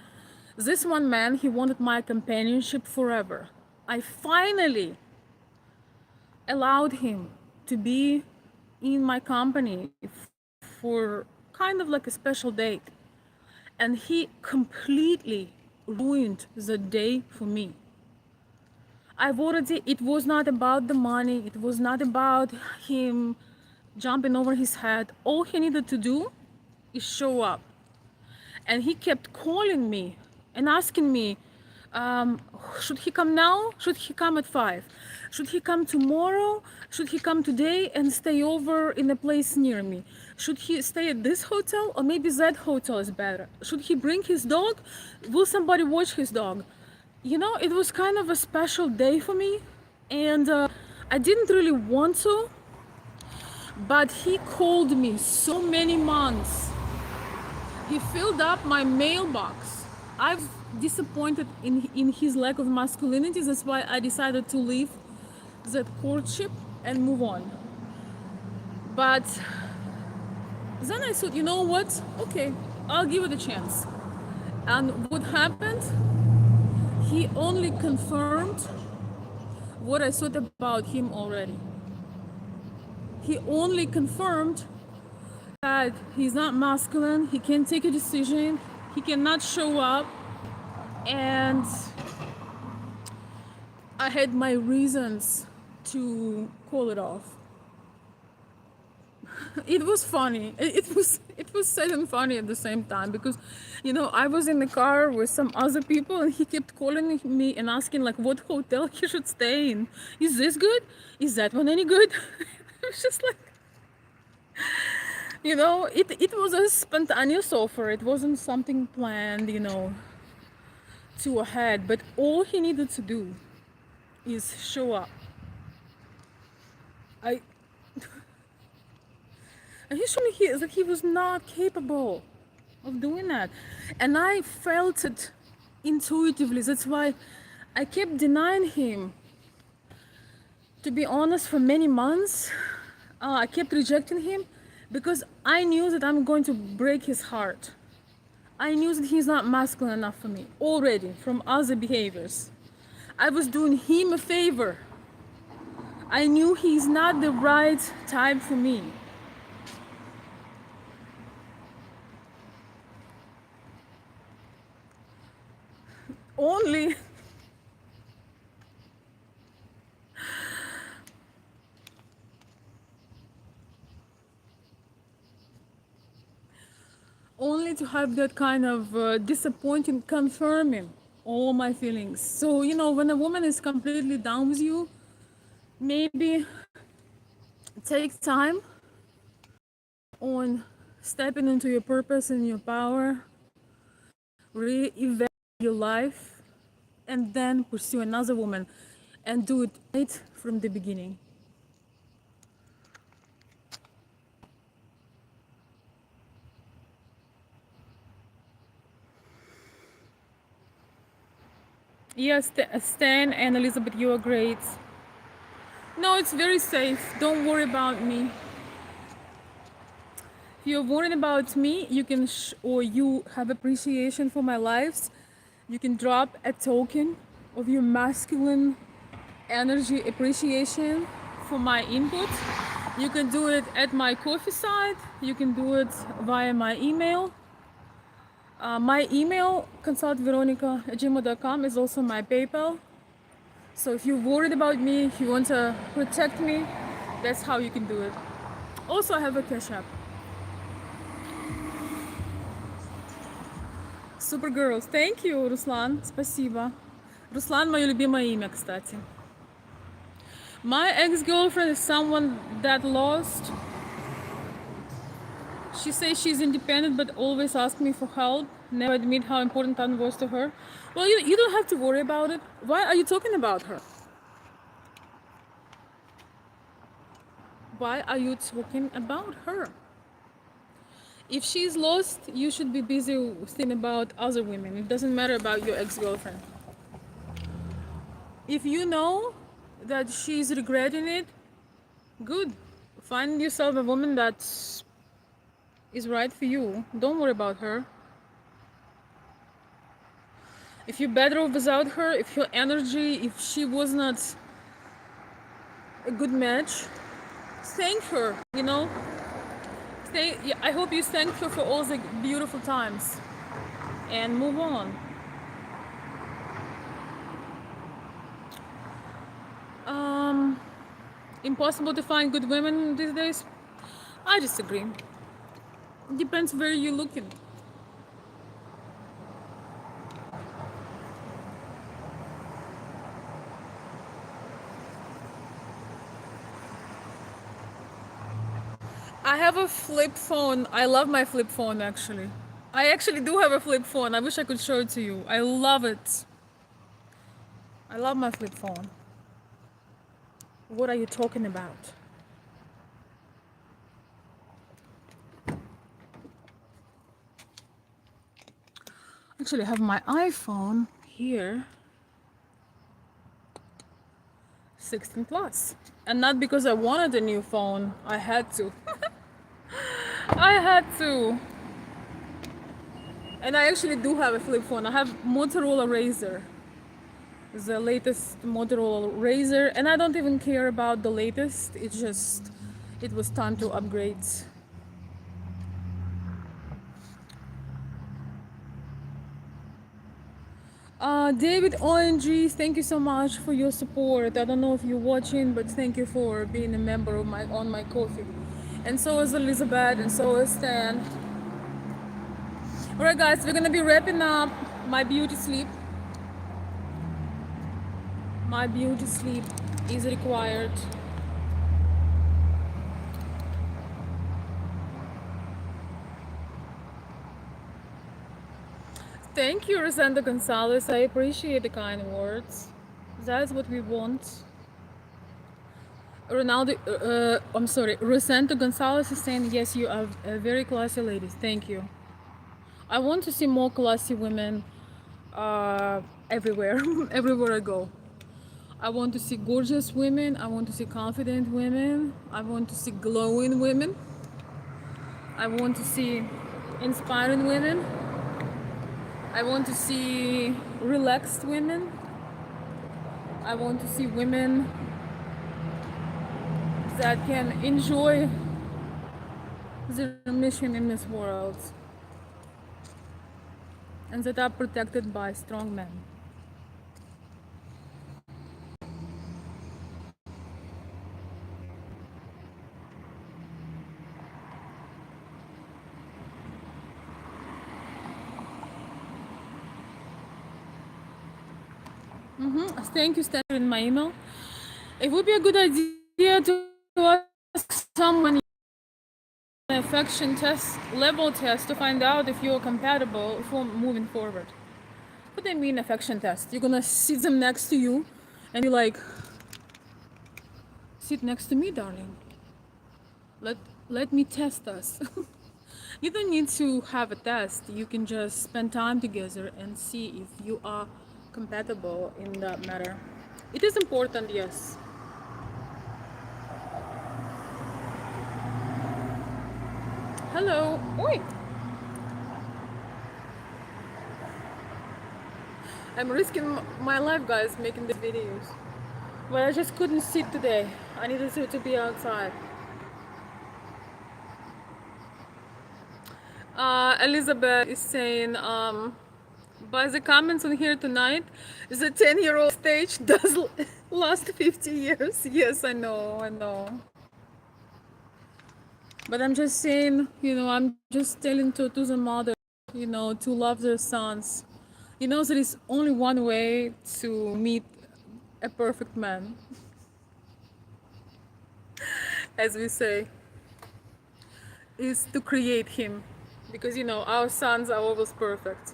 this one man, he wanted my companionship forever. I finally allowed him to be in my company for kind of like a special date. And he completely ruined the day for me. I've already, it was not about the money, it was not about him jumping over his head. All he needed to do is show up. And he kept calling me and asking me, should he come now? Should he come at 5? Should he come tomorrow? Should he come today and stay over in a place near me? Should he stay at this hotel, or maybe that hotel is better? Should he bring his dog? Will somebody watch his dog? You know, it was kind of a special day for me, and I didn't really want to, but he called me so many months. He filled up my mailbox. I was disappointed in his lack of masculinity. That's why I decided to leave that courtship and move on. But then I thought, you know what? Okay, I'll give it a chance. And what happened? He only confirmed what I thought about him already. He only confirmed that he's not masculine, he can't take a decision, he cannot show up, and I had my reasons to call it off. It was funny. It was sad and funny at the same time because, you know, I was in the car with some other people and he kept calling me and asking like what hotel he should stay in. Is this good? Is that one any good? It was just like, you know, it was a spontaneous offer. It wasn't something planned, you know, to ahead. But all he needed to do is show up. I And he showed me that he was not capable of doing that. And I felt it intuitively. That's why I kept denying him. To be honest, for many months, I kept rejecting him because I knew that I'm going to break his heart. I knew that he's not masculine enough for me already from other behaviors. I was doing him a favor. I knew he's not the right type for me. Only only to have that kind of disappointing confirming all my feelings. So, you know, when a woman is completely down with you, maybe take time on stepping into your purpose and your power, re-evaluate your life, and then pursue another woman and do it right from the beginning. Yes, Stan and Elizabeth, you are great. No, it's very safe. Don't worry about me. If you're worried about me, you can, or you have appreciation for my lives, you can drop a token of your masculine energy appreciation for my input. You can do it at my coffee site. You can do it via my email. My email, consultveronica@gmail.com, is also my PayPal. So if you're worried about me, if you want to protect me, that's how you can do it. Also, I have a Cashapp. Super girls. Thank you, Ruslan. Спасибо. Ruslan, мое любимое имя, кстати. My ex-girlfriend is someone that lost. She says she's independent but always asks me for help. Never admit how important time was to her. Well, you don't have to worry about it. Why are you talking about her? Why are you talking about her? If she's lost, you should be busy thinking about other women. It doesn't matter about your ex-girlfriend. If you know that she's regretting it, good. Find yourself a woman that is right for you. Don't worry about her. If you're better off without her, if her energy, if she was not a good match, thank her, you know? I hope you thank her for all the beautiful times and move on. Impossible to find good women these days? I disagree. Depends where you're looking. I have a flip phone. I love my flip phone actually. I actually do have a flip phone. I wish I could show it to you. I love it. I love my flip phone. What are you talking about? Actually, I have my iPhone here. 16 plus. And not because I wanted a new phone. I had to. I had to. And I actually do have a flip phone. I have Motorola Razr. The latest Motorola Razr. And I don't even care about the latest. It's just, it was time to upgrade. David ONG, thank you so much for your support. I don't know if you're watching, but thank you for being a member of on my coffee. And so is Elizabeth, and so is Stan. Alright guys, we're gonna be wrapping up my beauty sleep. My beauty sleep is required. Thank you, Rosenda Gonzalez. I appreciate the kind words. That's what we want. Rosenda Gonzalez is saying, yes, you are a very classy lady. Thank you. I want to see more classy women everywhere, everywhere I go. I want to see gorgeous women. I want to see confident women. I want to see glowing women. I want to see inspiring women. I want to see relaxed women. I want to see women that can enjoy their mission in this world and that are protected by strong men. Thank you, Stella, in my email. It would be a good idea to ask someone an affection test, level test, to find out if you're compatible for moving forward. What do I mean affection test? You're gonna sit them next to you and be like, sit next to me, darling. Let let me test us. You don't need to have a test. You can just spend time together and see if you are compatible in that matter. It is important, yes. Hello. Oi. I'm risking my life, guys, making these videos. But I just couldn't sit today. I needed to be outside. Elizabeth is saying, by the comments on here tonight, the 10-year-old stage does last 50 years. Yes, I know, I know. But I'm just saying, I'm just telling to the mother, to love their sons. There is only one way to meet a perfect man, as we say, is to create him. Because, our sons are always perfect.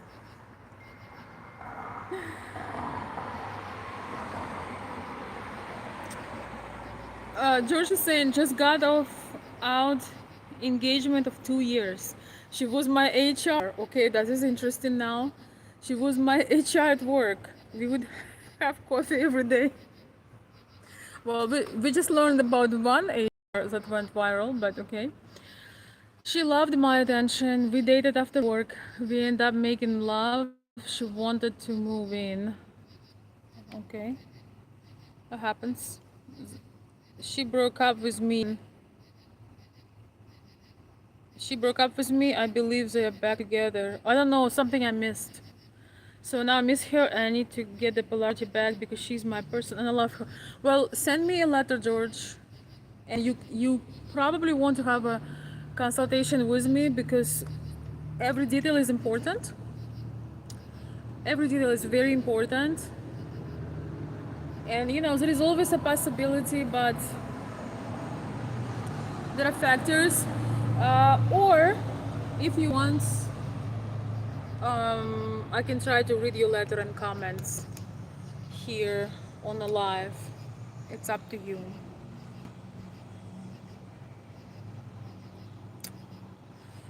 George is saying, just got off out engagement of 2 years. She was my HR. Okay, that is interesting now. She was my HR at work. We would have coffee every day. Well, we just learned about one HR that went viral, but okay. She loved my attention. We dated after work. We ended up making love. She wanted to move in. Okay, that happens. She broke up with me. I believe they are back together. I don't know, something I missed. So now I miss her and I need to get the polarity back because she's my person and I love her. Well, send me a letter, George. And you probably want to have a consultation with me because every detail is important. Every detail is very important. And there is always a possibility, but there are factors. Or if you want, I can try to read your letter and comments here on the live. It's up to you.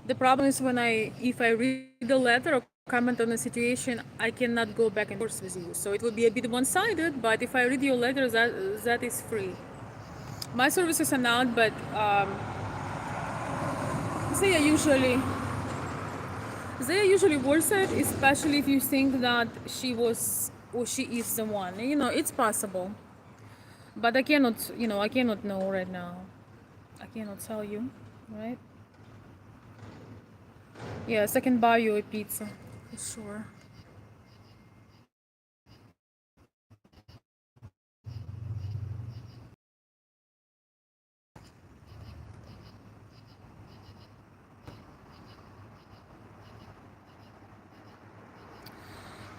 The problem is if I read the letter or comment on the situation, I cannot go back and forth with you. So it will be a bit one-sided, but if I read your letter, that is free. My services are not, but they are usually worth it, especially if you think that she was or she is the one. It's possible. But I cannot know right now. I cannot tell you, right? Yes, I can buy you a pizza, for sure.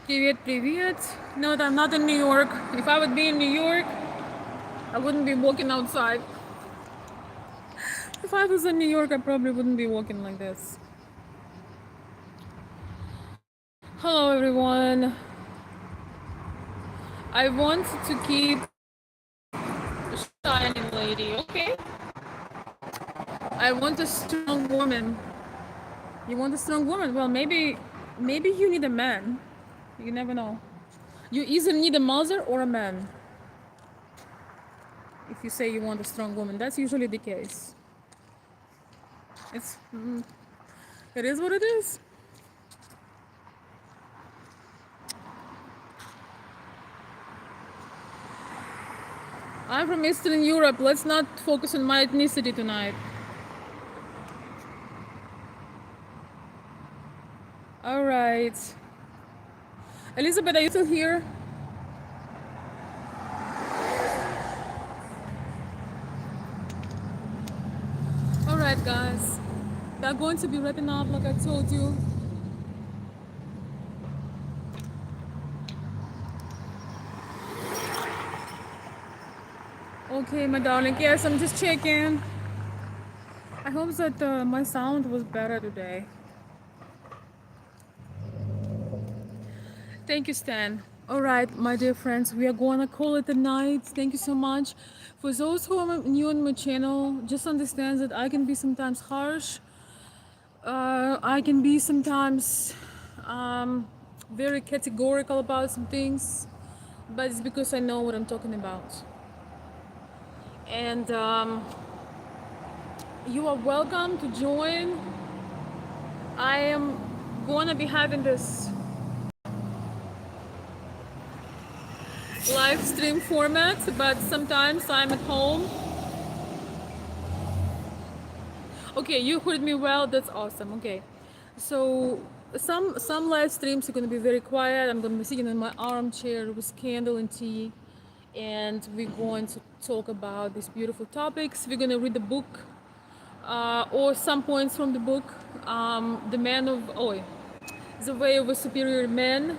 Привет, привет. No, I'm not in New York. If I would be in New York, I wouldn't be walking outside. If I was in New York, I probably wouldn't be walking like this. Hello, everyone. I want to keep shining, lady, okay? I want a strong woman. You want a strong woman? Well, maybe you need a man. You never know. You either need a mother or a man. If you say you want a strong woman, that's usually the case. It's it is what it is. I'm from Eastern Europe. Let's not focus on my ethnicity tonight. All right. Elizabeth, are you still here? All right, guys. They're going to be wrapping up, like I told you. Okay, my darling. Yes, I'm just checking. I hope that my sound was better today. Thank you, Stan. All right, my dear friends, we are gonna call it a night. Thank you so much. For those who are new on my channel, just understand that I can be sometimes harsh. I can be sometimes um, very categorical about some things, but it's because I know what I'm talking about. And you are welcome to join. I am gonna be having this live stream format, but sometimes I'm at home. Okay, you heard me well. That's awesome. Okay, so some live streams are gonna be very quiet. I'm gonna be sitting in my armchair with candle and tea, and we're going to talk about these beautiful topics. We're gonna read the book, or some points from the book, "The Man of The Way of a Superior Man."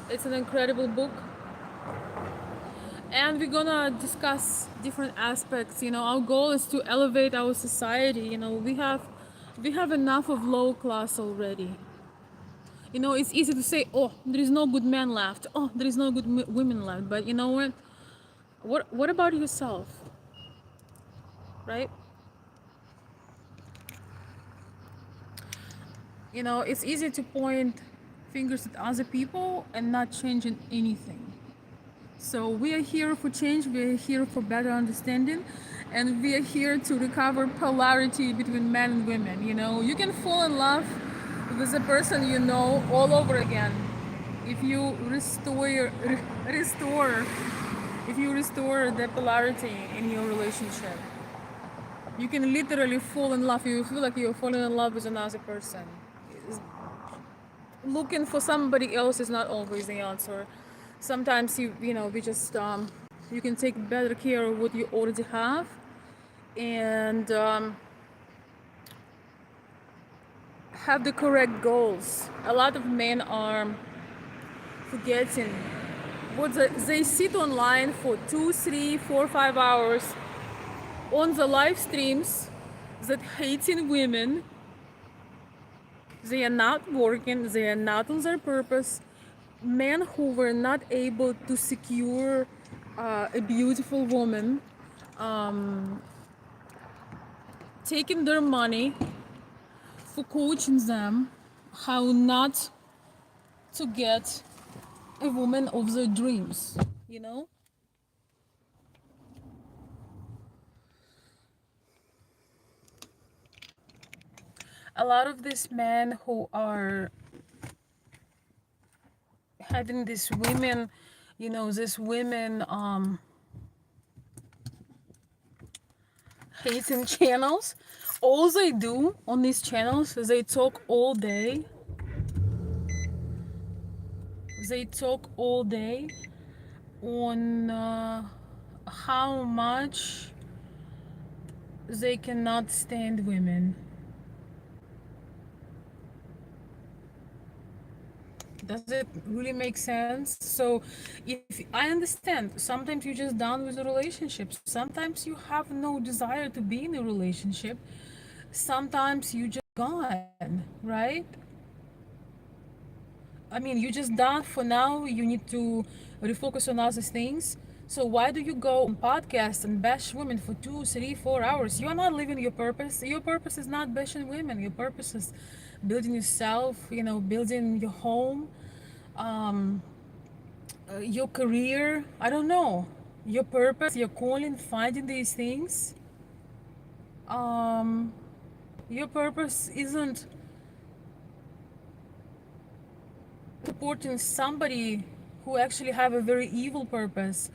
It's an incredible book, and we're gonna discuss different aspects. Our goal is to elevate our society. We have enough of low class already. It's easy to say, oh, there is no good man left, oh, there is no good women left, but you know what about yourself, right? It's easy to point fingers at other people and not changing anything. So we are here for change, we are here for better understanding, and we are here to recover polarity between men and women. You can fall in love with a person all over again if you restore if you restore the polarity in your relationship. You can literally fall in love. You feel like you're falling in love with another person. Looking for somebody else is not always the answer. Sometimes we just you can take better care of what you already have, and have the correct goals. A lot of men are forgetting what they sit online for 2, 3, 4, 5 hours on the live streams that hating women. They are not working, they are not on their purpose. Men who were not able to secure a beautiful woman, taking their money for coaching them how not to get a woman of their dreams, you know? A lot of these men who are having these women, these women hating channels, all they do on these channels is they talk all day. They talk all day on how much they cannot stand women. Does it really make sense? So, if I understand, sometimes you're just done with a relationship, sometimes you have no desire to be in a relationship, sometimes you just gone, right? I mean, you just done for now, you need to refocus on other things. So why do you go on podcasts and bash women for 2, 3, 4 hours? You are not living your purpose. Your purpose is not bashing women. Your purpose is building yourself, building your home, um, your career, I don't know, your purpose, your calling, finding these things. Um, your purpose isn't supporting somebody who actually have a very evil purpose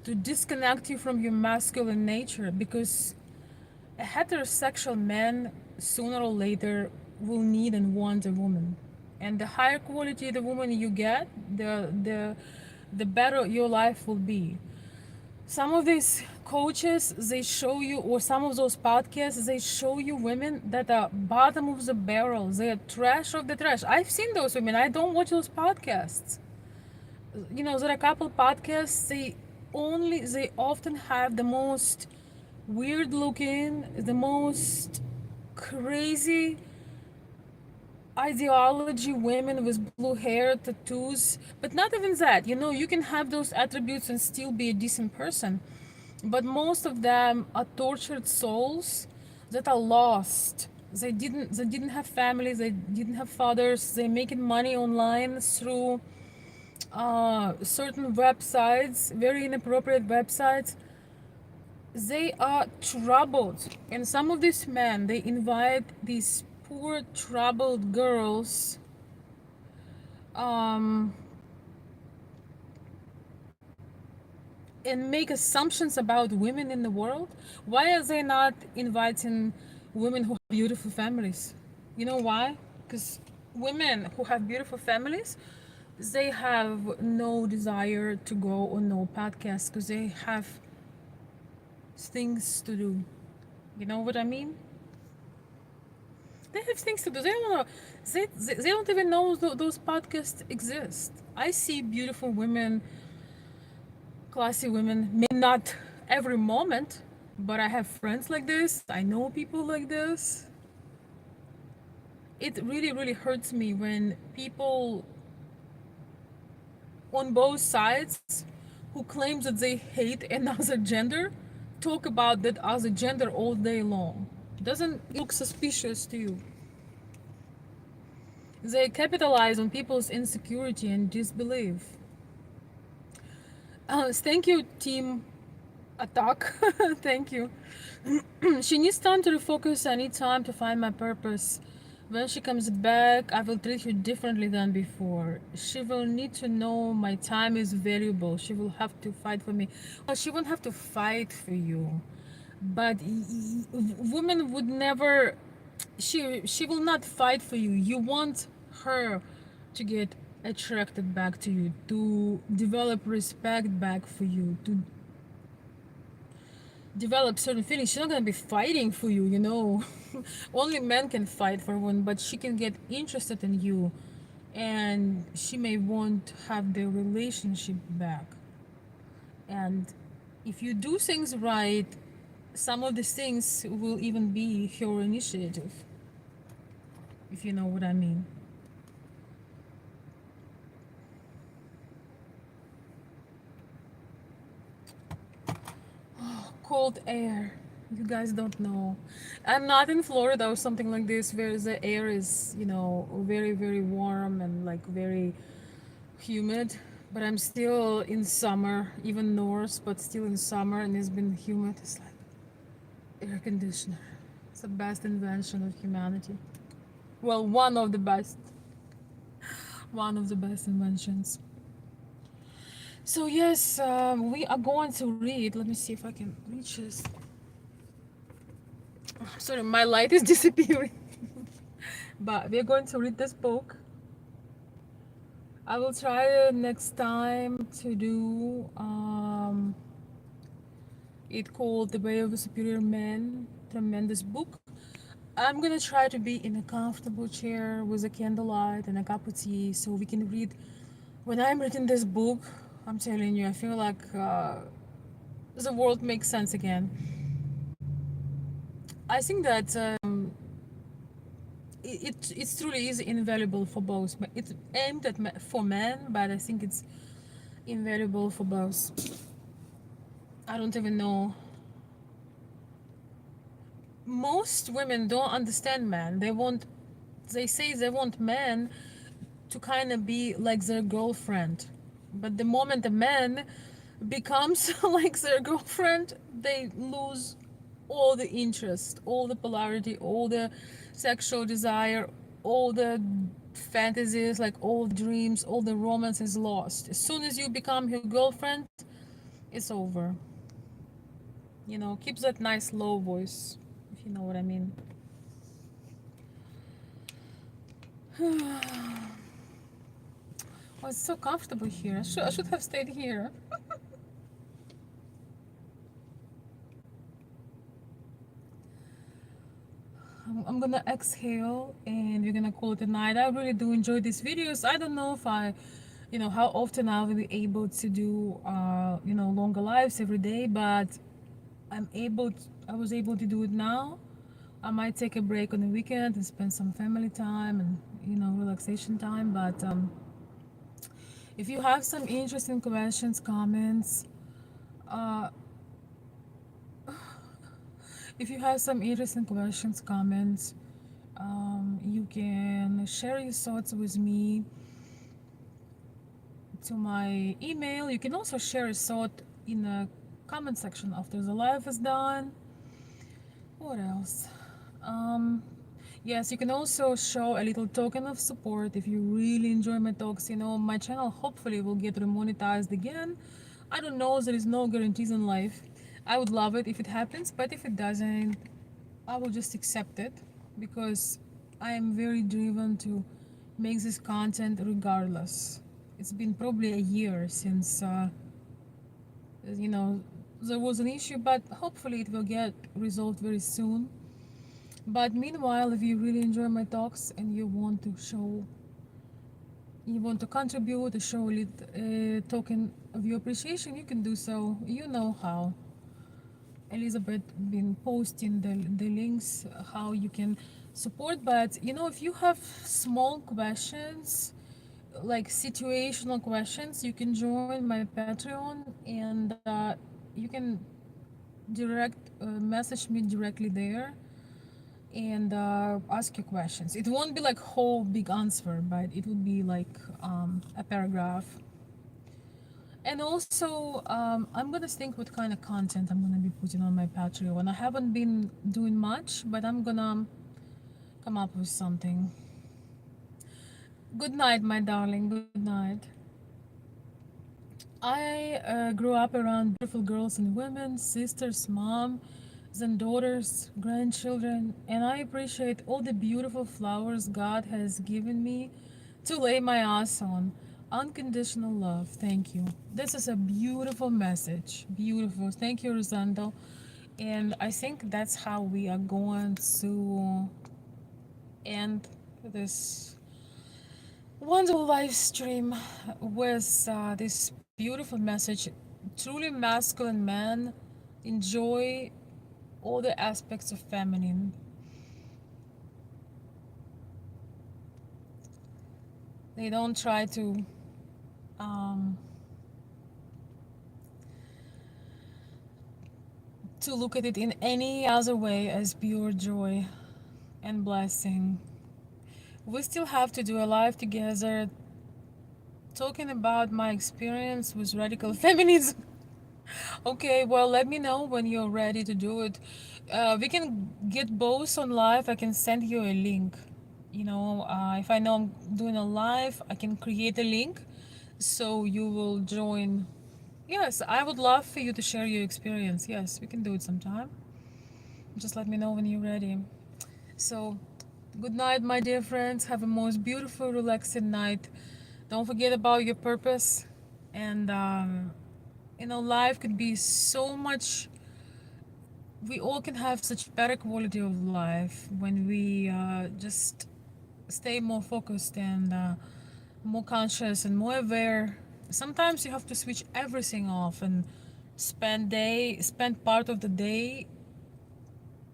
to disconnect you from your masculine nature, because a heterosexual man sooner or later will need and want a woman, and the higher quality the woman you get, the better your life will be. Some of these coaches, they show you, or some of those podcasts, they show you women that are bottom of the barrel, they are trash of the trash. I've seen those women. I don't watch those podcasts. There are a couple podcasts, they often have the most weird looking, the most crazy ideology women with blue hair, tattoos. But not even that. You can have those attributes and still be a decent person. But most of them are tortured souls that are lost. They didn't have families, they didn't have fathers, they're making money online through certain websites, very inappropriate websites. They are troubled, and some of these men, they invite these poor troubled girls, um, and make assumptions about women in the world. Why are they not inviting women who have beautiful families? You know why? Because women who have beautiful families, they have no desire to go on no podcast because they have things to do. You know what I mean? They have things to do. They don't know. They don't even know those podcasts exist. I see beautiful women, classy women. Maybe not every moment, but I have friends like this. I know people like this. It really, really hurts me when people on both sides who claim that they hate another gender talk about that other gender all day long. Doesn't it look suspicious to you? They capitalize on people's insecurity and disbelief. Thank you, Team Attack. Thank you. She needs time to refocus. I need time to find my purpose. When she comes back, I will treat her differently than before. She will need to know my time is valuable. She will have to fight for me. Well, she won't have to fight for you, but women would never. She will not fight for you. You want her to get attracted back to you, to develop respect back for you, to develop certain feelings. She's not gonna be fighting for you. Only men can fight for one, but she can get interested in you, and she may want to have their relationship back. And if you do things right, some of these things will even be her initiative, if you know what I mean. Cold air. You guys don't know. I'm not in Florida or something like this where the air is, very, very warm and like very humid. But I'm still in summer, even north, but still in summer, and it's been humid. It's like air conditioner. It's the best invention of humanity. Well, one of the best inventions. So yes, we are going to read. Let me see if I can reach this. Sorry, my light is disappearing. But we're going to read this book. I will try next time to do it called The Way of a Superior Man. Tremendous book. I'm gonna try to be in a comfortable chair with a candlelight and a cup of tea so we can read. When I'm reading this book, I'm telling you, I feel like the world makes sense again. I think that it truly is invaluable for both. But it's aimed at for men, but I think it's invaluable for both. I don't even know. Most women don't understand men. They want They say they want men to kind of be like their girlfriend, but the moment a man becomes like their girlfriend, they lose all the interest, all the polarity, all the sexual desire, all the fantasies, like all the dreams, all the romance is lost. As soon as you become her girlfriend, it's over. You know, keeps that nice low voice, if you know what I mean. Oh, it's so comfortable here. I should have stayed here. I'm gonna exhale and we're gonna call it a night. I really do enjoy these videos. I don't know if how often I'll be able to do, longer lives every day, but I was able to do it now. I might take a break on the weekend and spend some family time and, relaxation time. But if you have some interesting questions, comments, uh, if you have some interesting questions, comments, you can share your thoughts with me to my email. You can also share a thought in the comment section after the live is done. What else? Um, yes, you can also show a little token of support if you really enjoy my talks. My channel hopefully will get remonetized again. I don't know, there is no guarantees in life. I would love it if it happens, but if it doesn't, I will just accept it because I am very driven to make this content regardless. It's been probably a year since, you know, there was an issue, but hopefully it will get resolved very soon. But meanwhile, if you really enjoy my talks and you want to contribute, to show a little token of your appreciation, you can do so. You know how. Elizabeth been posting the links how you can support. But if you have small questions, like situational questions, you can join my Patreon and you can direct message me directly there and ask your questions. It won't be like whole big answer, but it would be like a paragraph. And also, I'm gonna think what kind of content I'm gonna be putting on my Patreon. I haven't been doing much, but I'm gonna come up with something. Good night, my darling. Good night. I grew up around beautiful girls and women, sisters, moms and daughters, grandchildren, and I appreciate all the beautiful flowers God has given me to lay my ass on. Unconditional love. Thank you. This is a beautiful message. Beautiful. Thank you, Rosando. And I think that's how we are going to end this wonderful live stream with this beautiful message. Truly masculine men enjoy all the aspects of feminine. They don't try um, to look at it in any other way as pure joy and blessing. We still have to do a live together talking about my experience with radical feminism. Okay, well, let me know when you're ready to do it. We can get both on live. I can send you a link. If I know I'm doing a live, I can create a link so you will join. Yes, I would love for you to share your experience. Yes, we can do it sometime. Just let me know when you're ready. So, good night, my dear friends. Have a most beautiful, relaxing night. Don't forget about your purpose. And, life could be so much. We all can have such better quality of life when we just stay more focused and more conscious and more aware. Sometimes you have to switch everything off and spend part of the day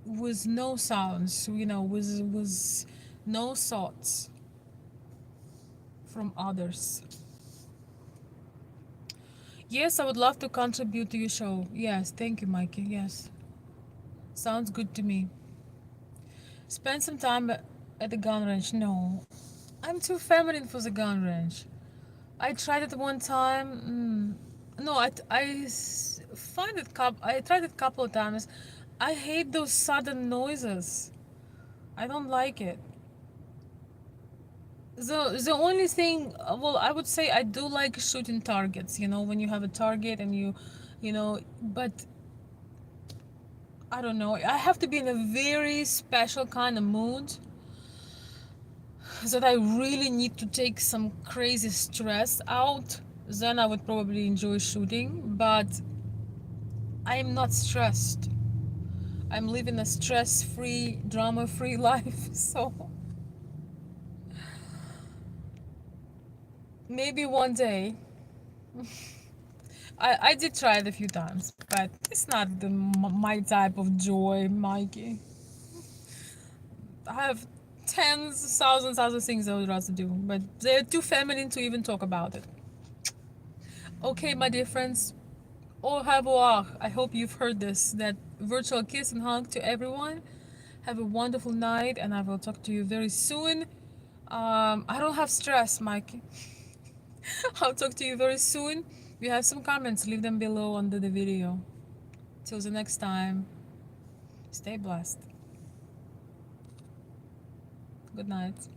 with no sounds, with no thoughts from others. Yes, I would love to contribute to your show. Yes, thank you, Mikey. Yes, sounds good to me. Spend some time At the gun range, no. I'm too feminine for the gun range. I tried it one time. No, find it. I tried it a couple of times. I hate those sudden noises. I don't like it. The only thing, well, I would say I do like shooting targets. You know, when you have a target and but I don't know. I have to be in a very special kind of mood that I really need to take some crazy stress out. Then I would probably enjoy shooting, but I'm not stressed. I'm living a stress-free, drama-free life. So maybe one day. I did try it a few times, but it's not my type of joy, Mikey. I have tens, thousands, other things I would rather do, but they're too feminine to even talk about it. Okay, my dear friends, au revoir. I hope you've heard this. That virtual kiss and hug to everyone. Have a wonderful night, and I will talk to you very soon. I don't have stress, Mikey. I'll talk to you very soon. If you have some comments, leave them below under the video. Till the next time, stay blessed. Good night.